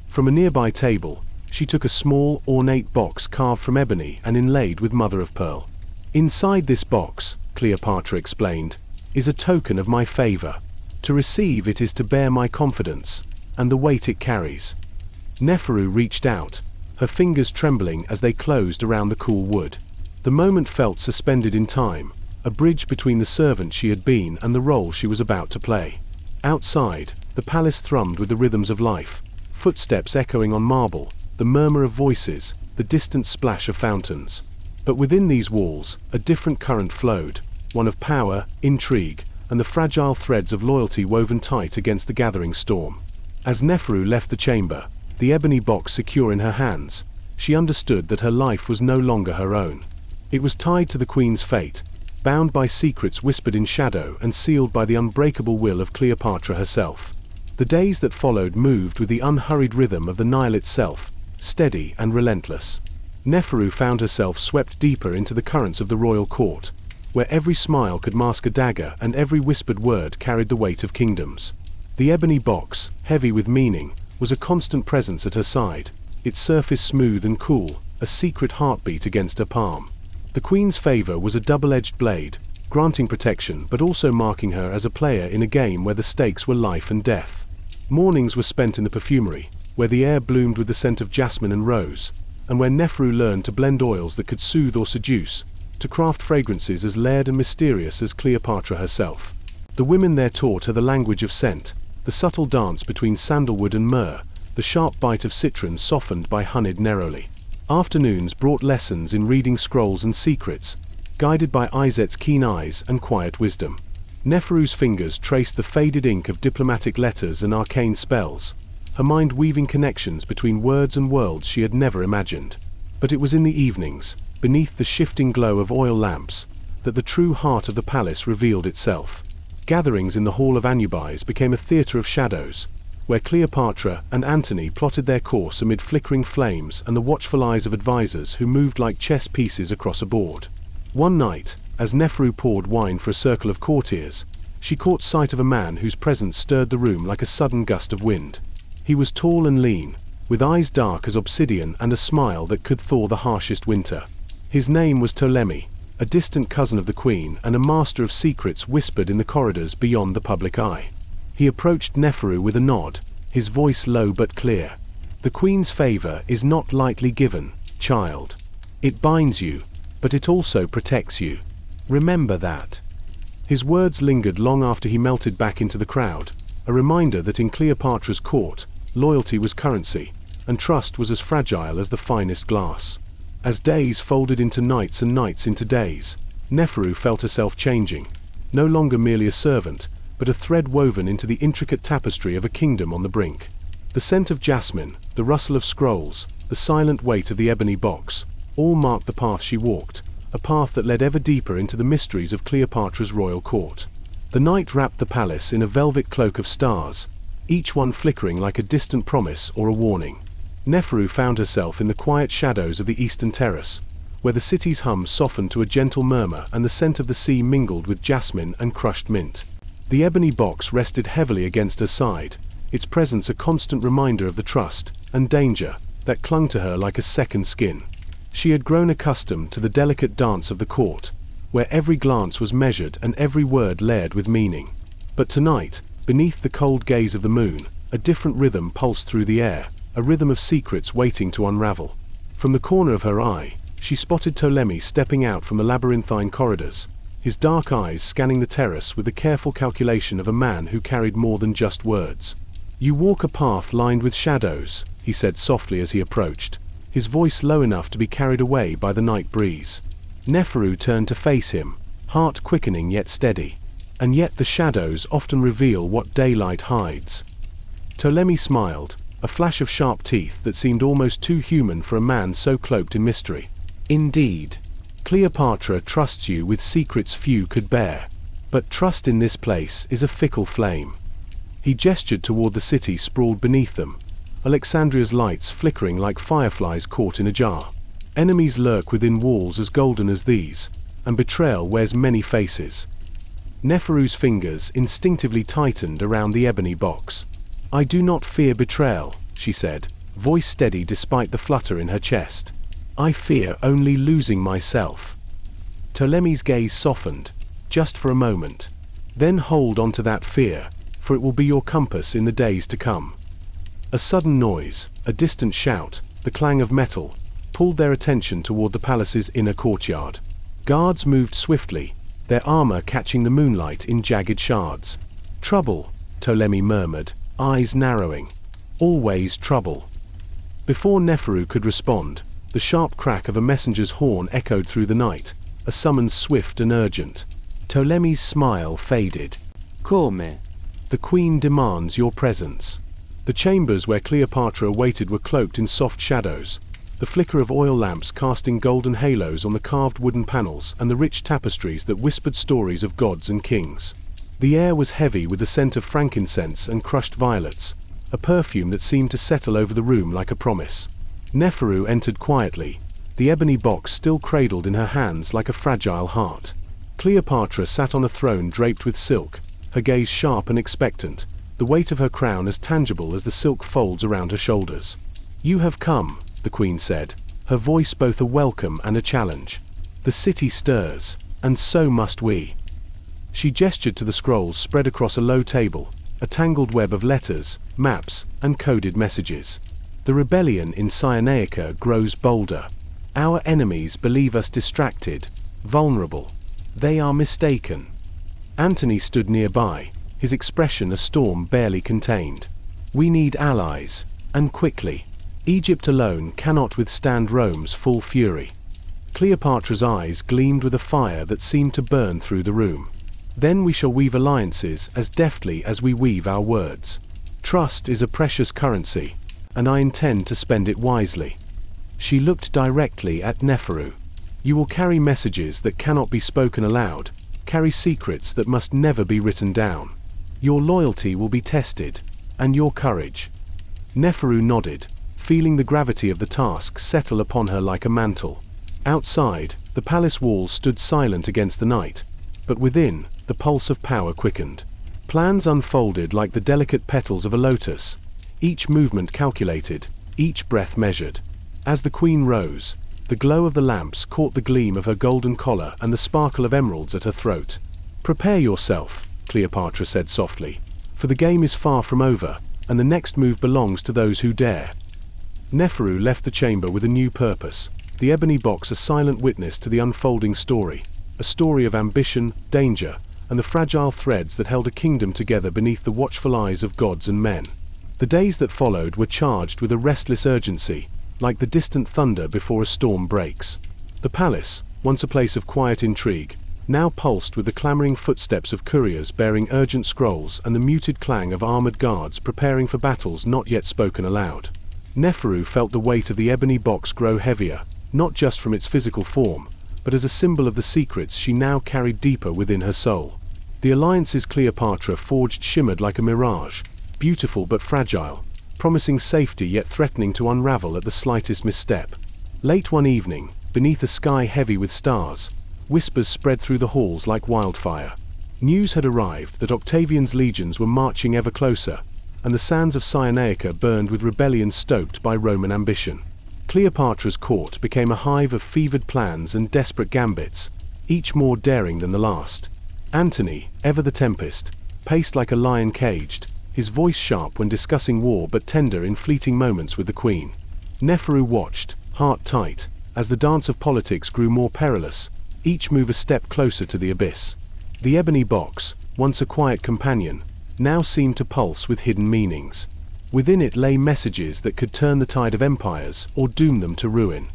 From a nearby table, she took a small, ornate box carved from ebony and inlaid with mother-of-pearl. "Inside this box," Cleopatra explained, "is a token of my favor. To receive it is to bear my confidence. and the weight it carries. Neferu reached out, her fingers trembling as they closed around the cool wood. The moment felt suspended in time, a bridge between the servant she had been and the role she was about to play. Outside, the palace thrummed with the rhythms of life, footsteps echoing on marble, the murmur of voices, the distant splash of fountains. But within these walls, a different current flowed, one of power, intrigue, and the fragile threads of loyalty woven tight against the gathering storm. As Neferu left the chamber, the ebony box secure in her hands, she understood that her life was no longer her own. It was tied to the queen's fate, bound by secrets whispered in shadow and sealed by the unbreakable will of Cleopatra herself. The days that followed moved with the unhurried rhythm of the Nile itself, steady and relentless. Neferu found herself swept deeper into the currents of the royal court, where every smile could mask a dagger and every whispered word carried the weight of kingdoms. The ebony box, heavy with meaning, was a constant presence at her side, its surface smooth and cool, a secret heartbeat against her palm. The queen's favor was a double-edged blade, granting protection but also marking her as a player in a game where the stakes were life and death. Mornings were spent in the perfumery, where the air bloomed with the scent of jasmine and rose, and where Neferu learned to blend oils that could soothe or seduce, to craft fragrances as layered and mysterious as Cleopatra herself. The women there taught her the language of scent, the subtle dance between sandalwood and myrrh, the sharp bite of citron softened by honeyed neroli. Afternoons brought lessons in reading scrolls and secrets, guided by Izet's keen eyes and quiet wisdom. Neferu's fingers traced the faded ink of diplomatic letters and arcane spells, her mind weaving connections between words and worlds she had never imagined. But it was in the evenings, beneath the shifting glow of oil lamps, that the true heart of the palace revealed itself. Gatherings in the Hall of Anubis became a theatre of shadows, where Cleopatra and Antony plotted their course amid flickering flames and the watchful eyes of advisors who moved like chess pieces across a board. One night, as Neferu poured wine for a circle of courtiers, she caught sight of a man whose presence stirred the room like a sudden gust of wind. He was tall and lean, with eyes dark as obsidian and a smile that could thaw the harshest winter. His name was Ptolemy, a distant cousin of the queen and a master of secrets whispered in the corridors beyond the public eye. He approached Neferu with a nod, his voice low but clear. "The queen's favor is not lightly given, child. It binds you, but it also protects you. Remember that." His words lingered long after he melted back into the crowd, a reminder that in Cleopatra's court, loyalty was currency, and trust was as fragile as the finest glass. As days folded into nights and nights into days, Neferu felt herself changing, no longer merely a servant, but a thread woven into the intricate tapestry of a kingdom on the brink. The scent of jasmine, the rustle of scrolls, the silent weight of the ebony box, all marked the path she walked, a path that led ever deeper into the mysteries of Cleopatra's royal court. The night wrapped the palace in a velvet cloak of stars, each one flickering like a distant promise or a warning. Neferu found herself in the quiet shadows of the eastern terrace, where the city's hum softened to a gentle murmur and the scent of the sea mingled with jasmine and crushed mint. The ebony box rested heavily against her side, its presence a constant reminder of the trust and danger that clung to her like a second skin. She had grown accustomed to the delicate dance of the court, where every glance was measured and every word layered with meaning. But tonight, beneath the cold gaze of the moon, a different rhythm pulsed through the air, a rhythm of secrets waiting to unravel. From the corner of her eye, she spotted Ptolemy stepping out from the labyrinthine corridors, his dark eyes scanning the terrace with the careful calculation of a man who carried more than just words. "You walk a path lined with shadows," he said softly as he approached, his voice low enough to be carried away by the night breeze. Neferu turned to face him, heart quickening yet steady. "And yet the shadows often reveal what daylight hides." Ptolemy smiled, a flash of sharp teeth that seemed almost too human for a man so cloaked in mystery. "Indeed. Cleopatra trusts you with secrets few could bear. But trust in this place is a fickle flame." He gestured toward the city sprawled beneath them, Alexandria's lights flickering like fireflies caught in a jar. Enemies lurk within walls as golden as these, and betrayal wears many faces. Neferu's fingers instinctively tightened around the ebony box. "I do not fear betrayal," she said, voice steady despite the flutter in her chest. "I fear only losing myself." Ptolemy's gaze softened, just for a moment. "Then hold on to that fear, for it will be your compass in the days to come." A sudden noise, a distant shout, the clang of metal, pulled their attention toward the palace's inner courtyard. Guards moved swiftly, their armor catching the moonlight in jagged shards. "Trouble," Ptolemy murmured, eyes narrowing. "Always trouble." Before Neferu could respond, the sharp crack of a messenger's horn echoed through the night, a summons swift and urgent. Ptolemy's smile faded. Come? "The queen demands your presence." The chambers where Cleopatra awaited were cloaked in soft shadows, the flicker of oil lamps casting golden halos on the carved wooden panels and the rich tapestries that whispered stories of gods and kings. The air was heavy with the scent of frankincense and crushed violets, a perfume that seemed to settle over the room like a promise. Neferu entered quietly, the ebony box still cradled in her hands like a fragile heart. Cleopatra sat on a throne draped with silk, her gaze sharp and expectant, the weight of her crown as tangible as the silk folds around her shoulders. "You have come," the queen said, her voice both a welcome and a challenge. "The city stirs, and so must we." She gestured to the scrolls spread across a low table, a tangled web of letters, maps, and coded messages. "The rebellion in Cyrenaica grows bolder. Our enemies believe us distracted, vulnerable. They are mistaken." Antony stood nearby, his expression a storm barely contained. "We need allies, and quickly. Egypt alone cannot withstand Rome's full fury." Cleopatra's eyes gleamed with a fire that seemed to burn through the room. "Then we shall weave alliances as deftly as we weave our words. Trust is a precious currency, and I intend to spend it wisely." She looked directly at Neferu. "You will carry messages that cannot be spoken aloud, carry secrets that must never be written down. Your loyalty will be tested, and your courage." Neferu nodded, feeling the gravity of the task settle upon her like a mantle. Outside, the palace walls stood silent against the night, but within, the pulse of power quickened. Plans unfolded like the delicate petals of a lotus, each movement calculated, each breath measured. As the queen rose, the glow of the lamps caught the gleam of her golden collar and the sparkle of emeralds at her throat. "Prepare yourself," Cleopatra said softly, "for the game is far from over, and the next move belongs to those who dare." Neferu left the chamber with a new purpose, the ebony box a silent witness to the unfolding story, a story of ambition, danger, and the fragile threads that held a kingdom together beneath the watchful eyes of gods and men. The days that followed were charged with a restless urgency, like the distant thunder before a storm breaks. The palace, once a place of quiet intrigue, now pulsed with the clamoring footsteps of couriers bearing urgent scrolls and the muted clang of armored guards preparing for battles not yet spoken aloud. Neferu felt the weight of the ebony box grow heavier, not just from its physical form, but as a symbol of the secrets she now carried deeper within her soul. The alliances Cleopatra forged shimmered like a mirage, beautiful but fragile, promising safety yet threatening to unravel at the slightest misstep. Late one evening, beneath a sky heavy with stars, whispers spread through the halls like wildfire. News had arrived that Octavian's legions were marching ever closer, and the sands of Cyrenaica burned with rebellion stoked by Roman ambition. Cleopatra's court became a hive of fevered plans and desperate gambits, each more daring than the last. Antony, ever the tempest, paced like a lion caged, his voice sharp when discussing war but tender in fleeting moments with the queen. Neferu watched, heart tight, as the dance of politics grew more perilous, each move a step closer to the abyss. The ebony box, once a quiet companion, now seemed to pulse with hidden meanings. Within it lay messages that could turn the tide of empires or doom them to ruin.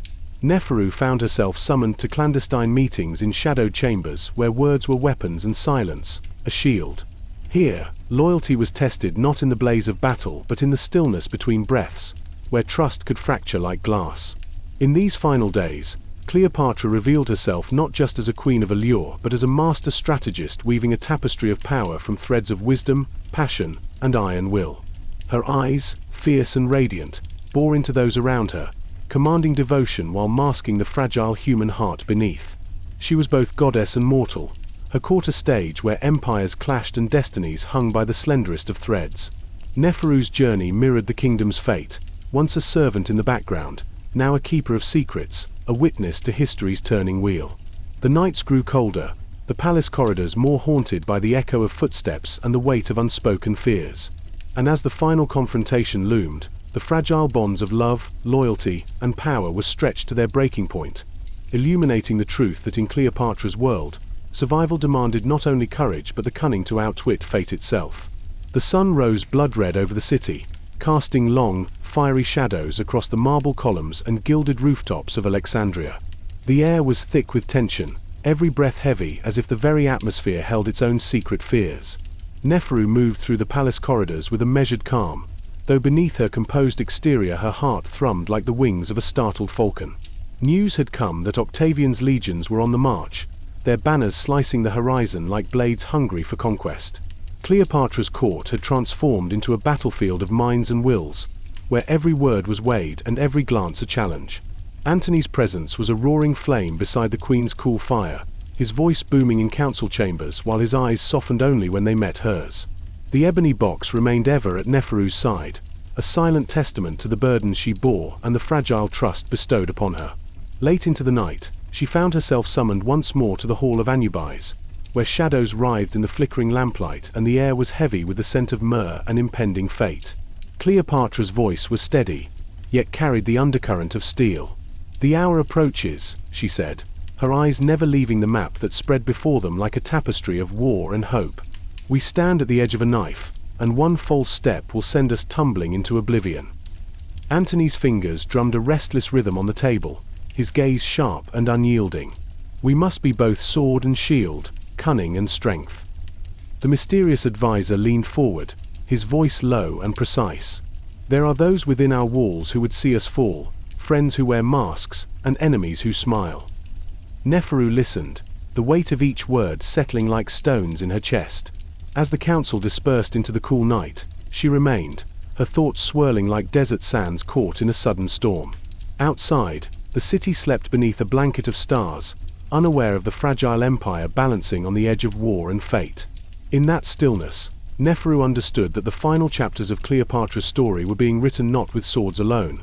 Neferu found herself summoned to clandestine meetings in shadowed chambers where words were weapons and silence, a shield. Here, loyalty was tested not in the blaze of battle but in the stillness between breaths, where trust could fracture like glass. In these final days, Cleopatra revealed herself not just as a queen of allure but as a master strategist weaving a tapestry of power from threads of wisdom, passion, and iron will. Her eyes, fierce and radiant, bore into those around her, commanding devotion while masking the fragile human heart beneath. She was both goddess and mortal, her court a stage where empires clashed and destinies hung by the slenderest of threads. Neferu's journey mirrored the kingdom's fate, once a servant in the background, now a keeper of secrets, a witness to history's turning wheel. The nights grew colder, the palace corridors more haunted by the echo of footsteps and the weight of unspoken fears. And as the final confrontation loomed, the fragile bonds of love, loyalty, and power were stretched to their breaking point, illuminating the truth that in Cleopatra's world, survival demanded not only courage but the cunning to outwit fate itself. The sun rose blood-red over the city, casting long, fiery shadows across the marble columns and gilded rooftops of Alexandria. The air was thick with tension, every breath heavy as if the very atmosphere held its own secret fears. Neferu moved through the palace corridors with a measured calm, though beneath her composed exterior her heart thrummed like the wings of a startled falcon. News had come that Octavian's legions were on the march, their banners slicing the horizon like blades hungry for conquest. Cleopatra's court had transformed into a battlefield of minds and wills, where every word was weighed and every glance a challenge. Antony's presence was a roaring flame beside the queen's cool fire, his voice booming in council chambers while his eyes softened only when they met hers. The ebony box remained ever at Neferu's side, a silent testament to the burden she bore and the fragile trust bestowed upon her. Late into the night, she found herself summoned once more to the hall of Anubis, where shadows writhed in the flickering lamplight and the air was heavy with the scent of myrrh and impending fate. Cleopatra's voice was steady, yet carried the undercurrent of steel. "The hour approaches," she said, her eyes never leaving the map that spread before them like a tapestry of war and hope. "We stand at the edge of a knife, and one false step will send us tumbling into oblivion." Antony's fingers drummed a restless rhythm on the table, his gaze sharp and unyielding. "We must be both sword and shield, cunning and strength." The mysterious advisor leaned forward, his voice low and precise. "There are those within our walls who would see us fall, friends who wear masks, and enemies who smile." Neferu listened, the weight of each word settling like stones in her chest. As the council dispersed into the cool night, she remained, her thoughts swirling like desert sands caught in a sudden storm. Outside, the city slept beneath a blanket of stars, unaware of the fragile empire balancing on the edge of war and fate. In that stillness, Neferu understood that the final chapters of Cleopatra's story were being written not with swords alone,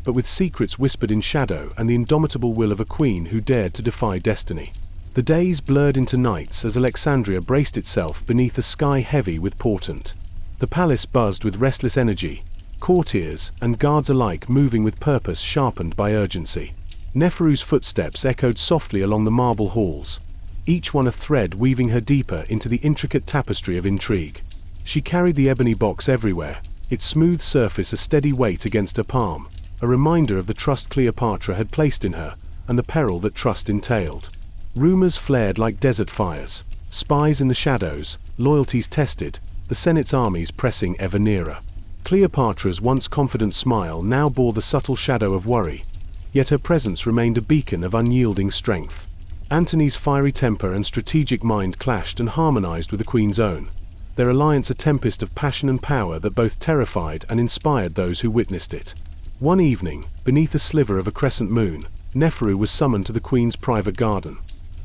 but with secrets whispered in shadow and the indomitable will of a queen who dared to defy destiny. The days blurred into nights as Alexandria braced itself beneath a sky heavy with portent. The palace buzzed with restless energy, courtiers and guards alike moving with purpose sharpened by urgency. Neferu's footsteps echoed softly along the marble halls, each one a thread weaving her deeper into the intricate tapestry of intrigue. She carried the ebony box everywhere, its smooth surface a steady weight against her palm, a reminder of the trust Cleopatra had placed in her and the peril that trust entailed. Rumors flared like desert fires, spies in the shadows, loyalties tested, the Senate's armies pressing ever nearer. Cleopatra's once confident smile now bore the subtle shadow of worry, yet her presence remained a beacon of unyielding strength. Antony's fiery temper and strategic mind clashed and harmonized with the queen's own, their alliance a tempest of passion and power that both terrified and inspired those who witnessed it. One evening, beneath a sliver of a crescent moon, Neferu was summoned to the queen's private garden,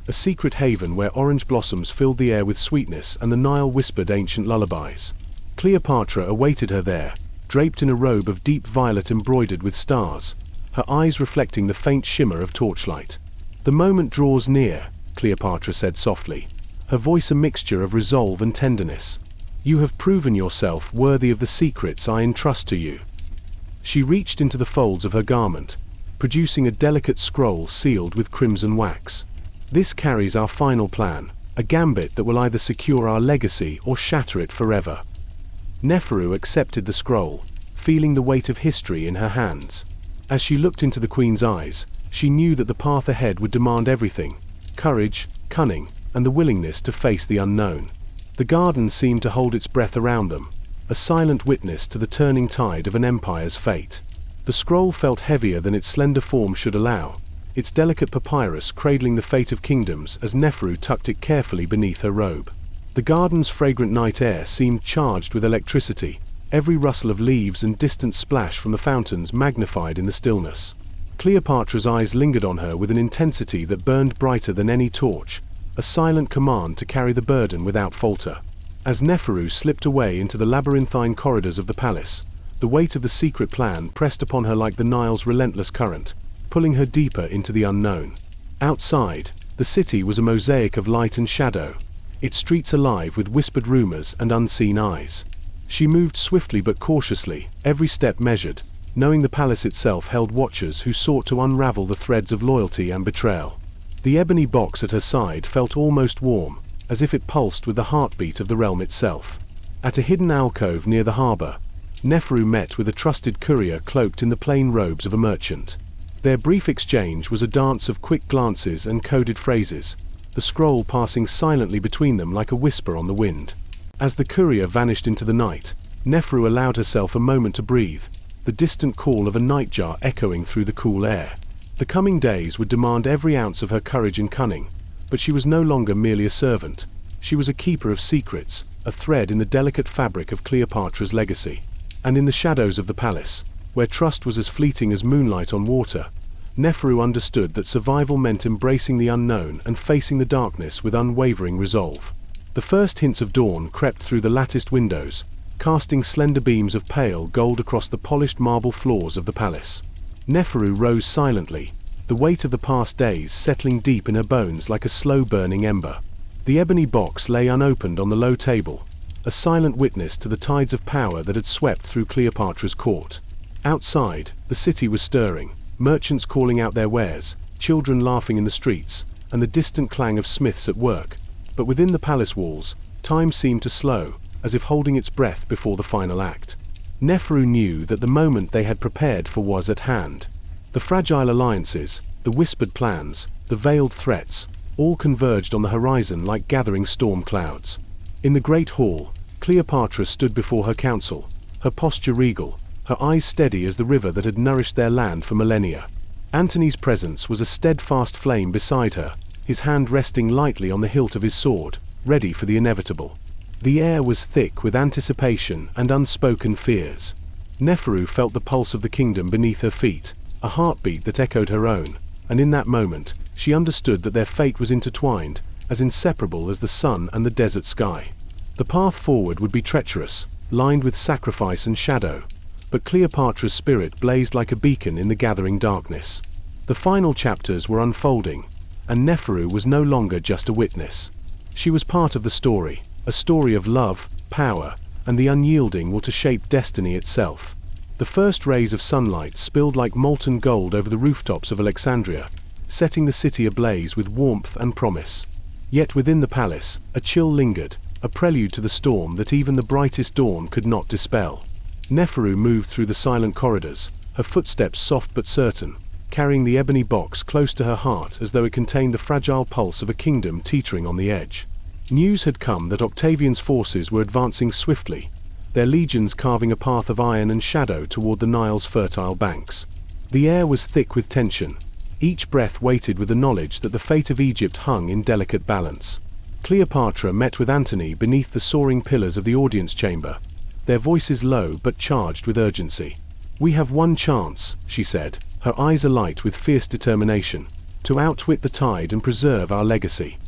a secret haven where orange blossoms filled the air with sweetness and the Nile whispered ancient lullabies. Cleopatra awaited her there, draped in a robe of deep violet embroidered with stars, her eyes reflecting the faint shimmer of torchlight. "The moment draws near," Cleopatra said softly, her voice a mixture of resolve and tenderness. "You have proven yourself worthy of the secrets I entrust to you." She reached into the folds of her garment, producing a delicate scroll sealed with crimson wax. "This carries our final plan, a gambit that will either secure our legacy or shatter it forever." Neferu accepted the scroll, feeling the weight of history in her hands. As she looked into the queen's eyes, she knew that the path ahead would demand everything: courage, cunning, and the willingness to face the unknown. The garden seemed to hold its breath around them, a silent witness to the turning tide of an empire's fate. The scroll felt heavier than its slender form should allow, its delicate papyrus cradling the fate of kingdoms as Neferu tucked it carefully beneath her robe. The garden's fragrant night air seemed charged with electricity, every rustle of leaves and distant splash from the fountains magnified in the stillness. Cleopatra's eyes lingered on her with an intensity that burned brighter than any torch, a silent command to carry the burden without falter. As Neferu slipped away into the labyrinthine corridors of the palace, the weight of the secret plan pressed upon her like the Nile's relentless current, pulling her deeper into the unknown. Outside, the city was a mosaic of light and shadow, its streets alive with whispered rumors and unseen eyes. She moved swiftly but cautiously, every step measured, knowing the palace itself held watchers who sought to unravel the threads of loyalty and betrayal. The ebony box at her side felt almost warm, as if it pulsed with the heartbeat of the realm itself. At a hidden alcove near the harbor, Neferu met with a trusted courier cloaked in the plain robes of a merchant. Their brief exchange was a dance of quick glances and coded phrases, the scroll passing silently between them like a whisper on the wind. As the courier vanished into the night, Neferu allowed herself a moment to breathe, the distant call of a nightjar echoing through the cool air. The coming days would demand every ounce of her courage and cunning, but she was no longer merely a servant. She was a keeper of secrets, a thread in the delicate fabric of Cleopatra's legacy. And in the shadows of the palace, where trust was as fleeting as moonlight on water, Neferu understood that survival meant embracing the unknown and facing the darkness with unwavering resolve. The first hints of dawn crept through the latticed windows, casting slender beams of pale gold across the polished marble floors of the palace. Neferu rose silently, the weight of the past days settling deep in her bones like a slow-burning ember. The ebony box lay unopened on the low table, a silent witness to the tides of power that had swept through Cleopatra's court. Outside, the city was stirring, merchants calling out their wares, children laughing in the streets, and the distant clang of smiths at work. But within the palace walls, time seemed to slow, as if holding its breath before the final act. Neferu knew that the moment they had prepared for was at hand. The fragile alliances, the whispered plans, the veiled threats, all converged on the horizon like gathering storm clouds. In the great hall, Cleopatra stood before her council, her posture regal, her eyes steady as the river that had nourished their land for millennia. Antony's presence was a steadfast flame beside her, his hand resting lightly on the hilt of his sword, ready for the inevitable. The air was thick with anticipation and unspoken fears. Neferu felt the pulse of the kingdom beneath her feet, a heartbeat that echoed her own, and in that moment, she understood that their fate was intertwined, as inseparable as the sun and the desert sky. The path forward would be treacherous, lined with sacrifice and shadow, but Cleopatra's spirit blazed like a beacon in the gathering darkness. The final chapters were unfolding, and Neferu was no longer just a witness. She was part of the story, a story of love, power, and the unyielding will to shape destiny itself. The first rays of sunlight spilled like molten gold over the rooftops of Alexandria, setting the city ablaze with warmth and promise. Yet within the palace, a chill lingered, a prelude to the storm that even the brightest dawn could not dispel. Neferu moved through the silent corridors, her footsteps soft but certain, carrying the ebony box close to her heart as though it contained the fragile pulse of a kingdom teetering on the edge. News had come that Octavian's forces were advancing swiftly, their legions carving a path of iron and shadow toward the Nile's fertile banks. The air was thick with tension, each breath weighted with the knowledge that the fate of Egypt hung in delicate balance. Cleopatra met with Antony beneath the soaring pillars of the audience chamber, their voices low but charged with urgency. "We have one chance," she said, her eyes alight with fierce determination, "to outwit the tide and preserve our legacy."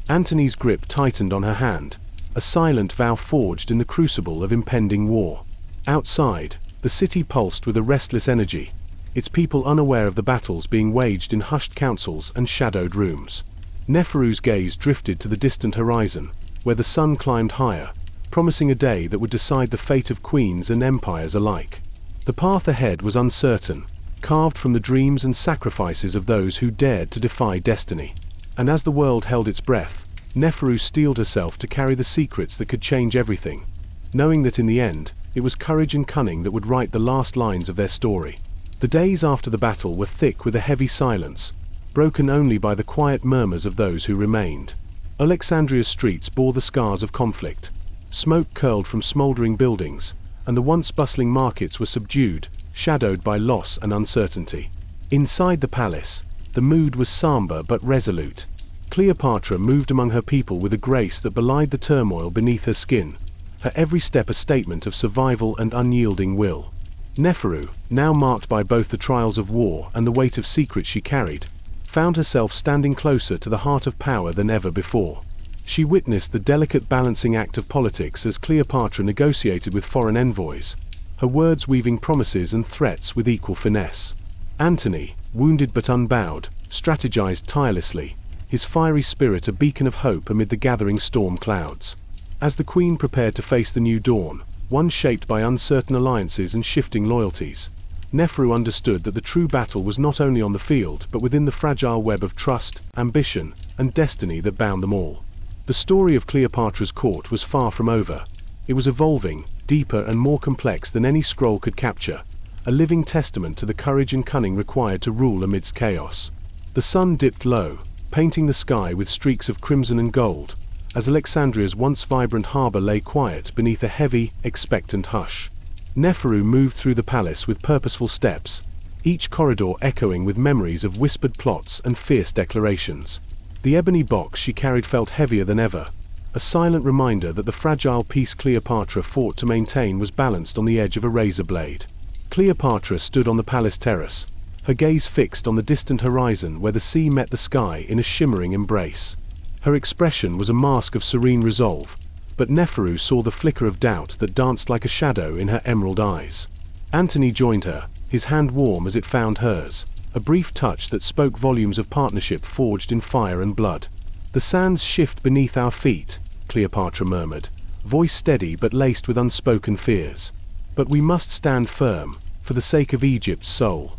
Antony's grip tightened on her hand, a silent vow forged in the crucible of impending war. Outside, the city pulsed with a restless energy, its people unaware of the battles being waged in hushed councils and shadowed rooms. Neferu's gaze drifted to the distant horizon, where the sun climbed higher, promising a day that would decide the fate of queens and empires alike. The path ahead was uncertain, carved from the dreams and sacrifices of those who dared to defy destiny. And as the world held its breath, Neferu steeled herself to carry the secrets that could change everything, knowing that in the end, it was courage and cunning that would write the last lines of their story. The days after the battle were thick with a heavy silence, broken only by the quiet murmurs of those who remained. Alexandria's streets bore the scars of conflict. Smoke curled from smoldering buildings, and the once bustling markets were subdued, shadowed by loss and uncertainty. Inside the palace, the mood was somber but resolute. Cleopatra moved among her people with a grace that belied the turmoil beneath her skin, her every step a statement of survival and unyielding will. Neferu, now marked by both the trials of war and the weight of secrets she carried, found herself standing closer to the heart of power than ever before. She witnessed the delicate balancing act of politics as Cleopatra negotiated with foreign envoys, her words weaving promises and threats with equal finesse. Antony, wounded but unbowed, strategized tirelessly, his fiery spirit a beacon of hope amid the gathering storm clouds. As the queen prepared to face the new dawn, one shaped by uncertain alliances and shifting loyalties. Neferu understood that the true battle was not only on the field but within the fragile web of trust, ambition, and destiny that bound them all. The story of Cleopatra's court was far from over. It was evolving, deeper and more complex than any scroll could capture, a living testament to the courage and cunning required to rule amidst chaos. The sun dipped low, painting the sky with streaks of crimson and gold, as Alexandria's once vibrant harbor lay quiet beneath a heavy, expectant hush. Neferu moved through the palace with purposeful steps, each corridor echoing with memories of whispered plots and fierce declarations. The ebony box she carried felt heavier than ever, a silent reminder that the fragile peace Cleopatra fought to maintain was balanced on the edge of a razor blade. Cleopatra stood on the palace terrace, her gaze fixed on the distant horizon where the sea met the sky in a shimmering embrace. Her expression was a mask of serene resolve, but Neferu saw the flicker of doubt that danced like a shadow in her emerald eyes. Antony joined her, his hand warm as it found hers, a brief touch that spoke volumes of partnership forged in fire and blood. "The sands shift beneath our feet," Cleopatra murmured, voice steady but laced with unspoken fears. "But we must stand firm, for the sake of Egypt's soul."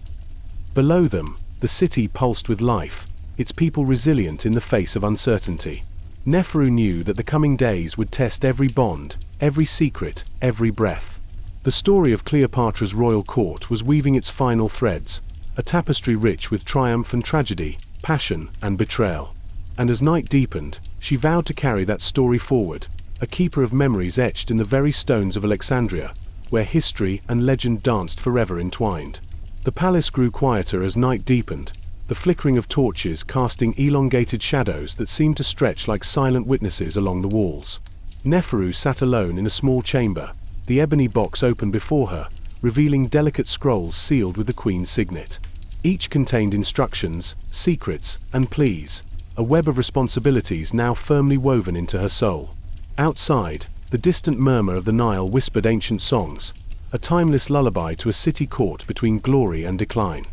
Below them, the city pulsed with life, its people resilient in the face of uncertainty. Neferu knew that the coming days would test every bond, every secret, every breath. The story of Cleopatra's royal court was weaving its final threads, a tapestry rich with triumph and tragedy, passion and betrayal. And as night deepened, she vowed to carry that story forward, a keeper of memories etched in the very stones of Alexandria, where history and legend danced forever entwined. The palace grew quieter as night deepened, the flickering of torches casting elongated shadows that seemed to stretch like silent witnesses along the walls. Neferu sat alone in a small chamber, the ebony box open before her, revealing delicate scrolls sealed with the queen's signet. Each contained instructions, secrets, and pleas, a web of responsibilities now firmly woven into her soul. Outside, the distant murmur of the Nile whispered ancient songs, a timeless lullaby to a city caught between glory and decline.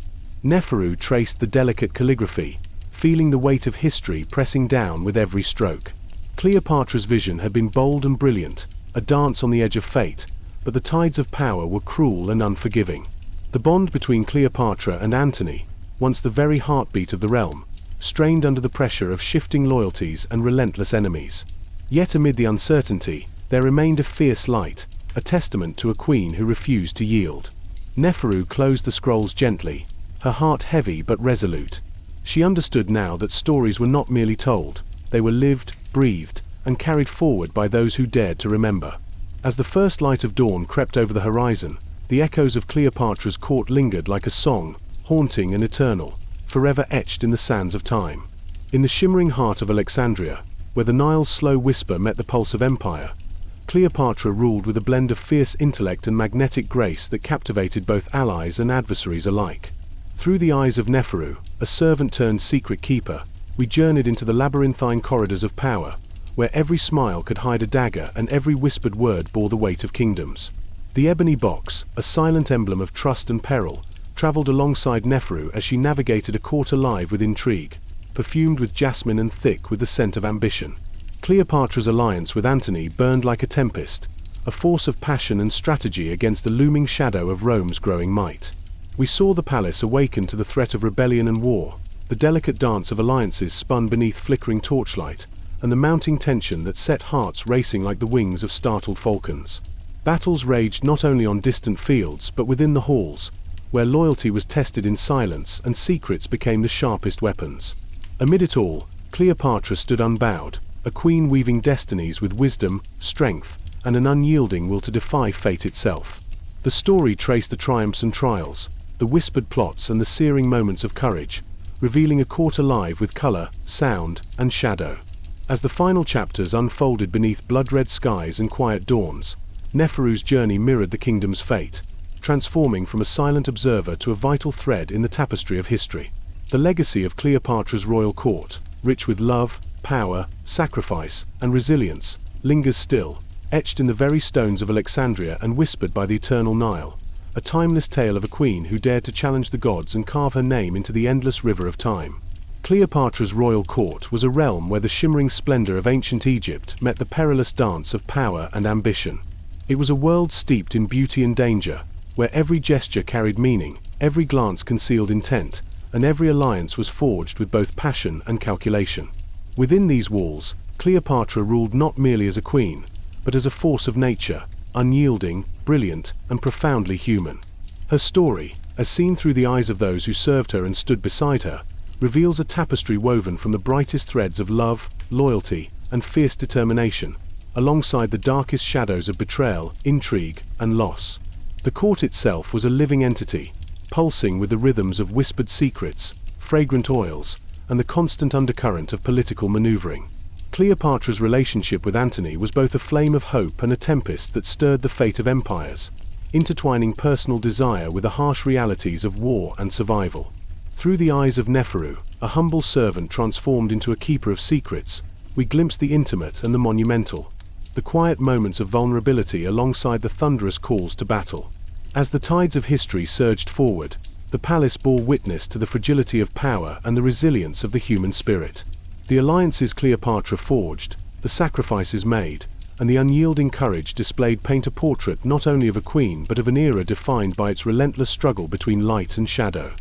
Neferu traced the delicate calligraphy, feeling the weight of history pressing down with every stroke. Cleopatra's vision had been bold and brilliant, a dance on the edge of fate, but the tides of power were cruel and unforgiving. The bond between Cleopatra and Antony, once the very heartbeat of the realm, strained under the pressure of shifting loyalties and relentless enemies. Yet amid the uncertainty, there remained a fierce light, a testament to a queen who refused to yield. Neferu closed the scrolls gently, her heart heavy but resolute. She understood now that stories were not merely told, they were lived, breathed, and carried forward by those who dared to remember. As the first light of dawn crept over the horizon, the echoes of Cleopatra's court lingered like a song, haunting and eternal, forever etched in the sands of time. In the shimmering heart of Alexandria, where the Nile's slow whisper met the pulse of empire, Cleopatra ruled with a blend of fierce intellect and magnetic grace that captivated both allies and adversaries alike. Through the eyes of Neferu, a servant turned secret keeper, we journeyed into the labyrinthine corridors of power, where every smile could hide a dagger and every whispered word bore the weight of kingdoms. The ebony box, a silent emblem of trust and peril, traveled alongside Neferu as she navigated a court alive with intrigue, perfumed with jasmine and thick with the scent of ambition. Cleopatra's alliance with Antony burned like a tempest, a force of passion and strategy against the looming shadow of Rome's growing might. We saw the palace awaken to the threat of rebellion and war, the delicate dance of alliances spun beneath flickering torchlight, and the mounting tension that set hearts racing like the wings of startled falcons. Battles raged not only on distant fields but within the halls, where loyalty was tested in silence and secrets became the sharpest weapons. Amid it all, Cleopatra stood unbowed, a queen weaving destinies with wisdom, strength, and an unyielding will to defy fate itself. The story traced the triumphs and trials, the whispered plots and the searing moments of courage, revealing a court alive with color, sound, and shadow. As the final chapters unfolded beneath blood-red skies and quiet dawns, Neferu's journey mirrored the kingdom's fate, transforming from a silent observer to a vital thread in the tapestry of history. The legacy of Cleopatra's royal court, rich with love, power, sacrifice, and resilience, lingers still, etched in the very stones of Alexandria and whispered by the eternal Nile, a timeless tale of a queen who dared to challenge the gods and carve her name into the endless river of time. Cleopatra's royal court was a realm where the shimmering splendor of ancient Egypt met the perilous dance of power and ambition. It was a world steeped in beauty and danger, where every gesture carried meaning, every glance concealed intent, and every alliance was forged with both passion and calculation. Within these walls, Cleopatra ruled not merely as a queen, but as a force of nature, unyielding, brilliant, and profoundly human. Her story, as seen through the eyes of those who served her and stood beside her, reveals a tapestry woven from the brightest threads of love, loyalty, and fierce determination, alongside the darkest shadows of betrayal, intrigue, and loss. The court itself was a living entity, pulsing with the rhythms of whispered secrets, fragrant oils, and the constant undercurrent of political maneuvering. Cleopatra's relationship with Antony was both a flame of hope and a tempest that stirred the fate of empires, intertwining personal desire with the harsh realities of war and survival. Through the eyes of Neferu, a humble servant transformed into a keeper of secrets, we glimpse the intimate and the monumental, the quiet moments of vulnerability alongside the thunderous calls to battle. As the tides of history surged forward, the palace bore witness to the fragility of power and the resilience of the human spirit. The alliances Cleopatra forged, the sacrifices made, and the unyielding courage displayed paint a portrait not only of a queen but of an era defined by its relentless struggle between light and shadow.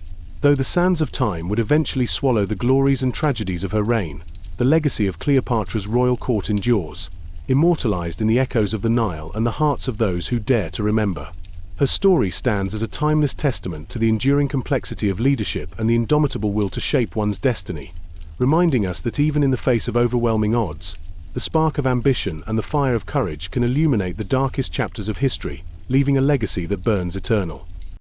Though the sands of time would eventually swallow the glories and tragedies of her reign, the legacy of Cleopatra's royal court endures, immortalized in the echoes of the Nile and the hearts of those who dare to remember. Her story stands as a timeless testament to the enduring complexity of leadership and the indomitable will to shape one's destiny, reminding us that even in the face of overwhelming odds, the spark of ambition and the fire of courage can illuminate the darkest chapters of history, leaving a legacy that burns eternal.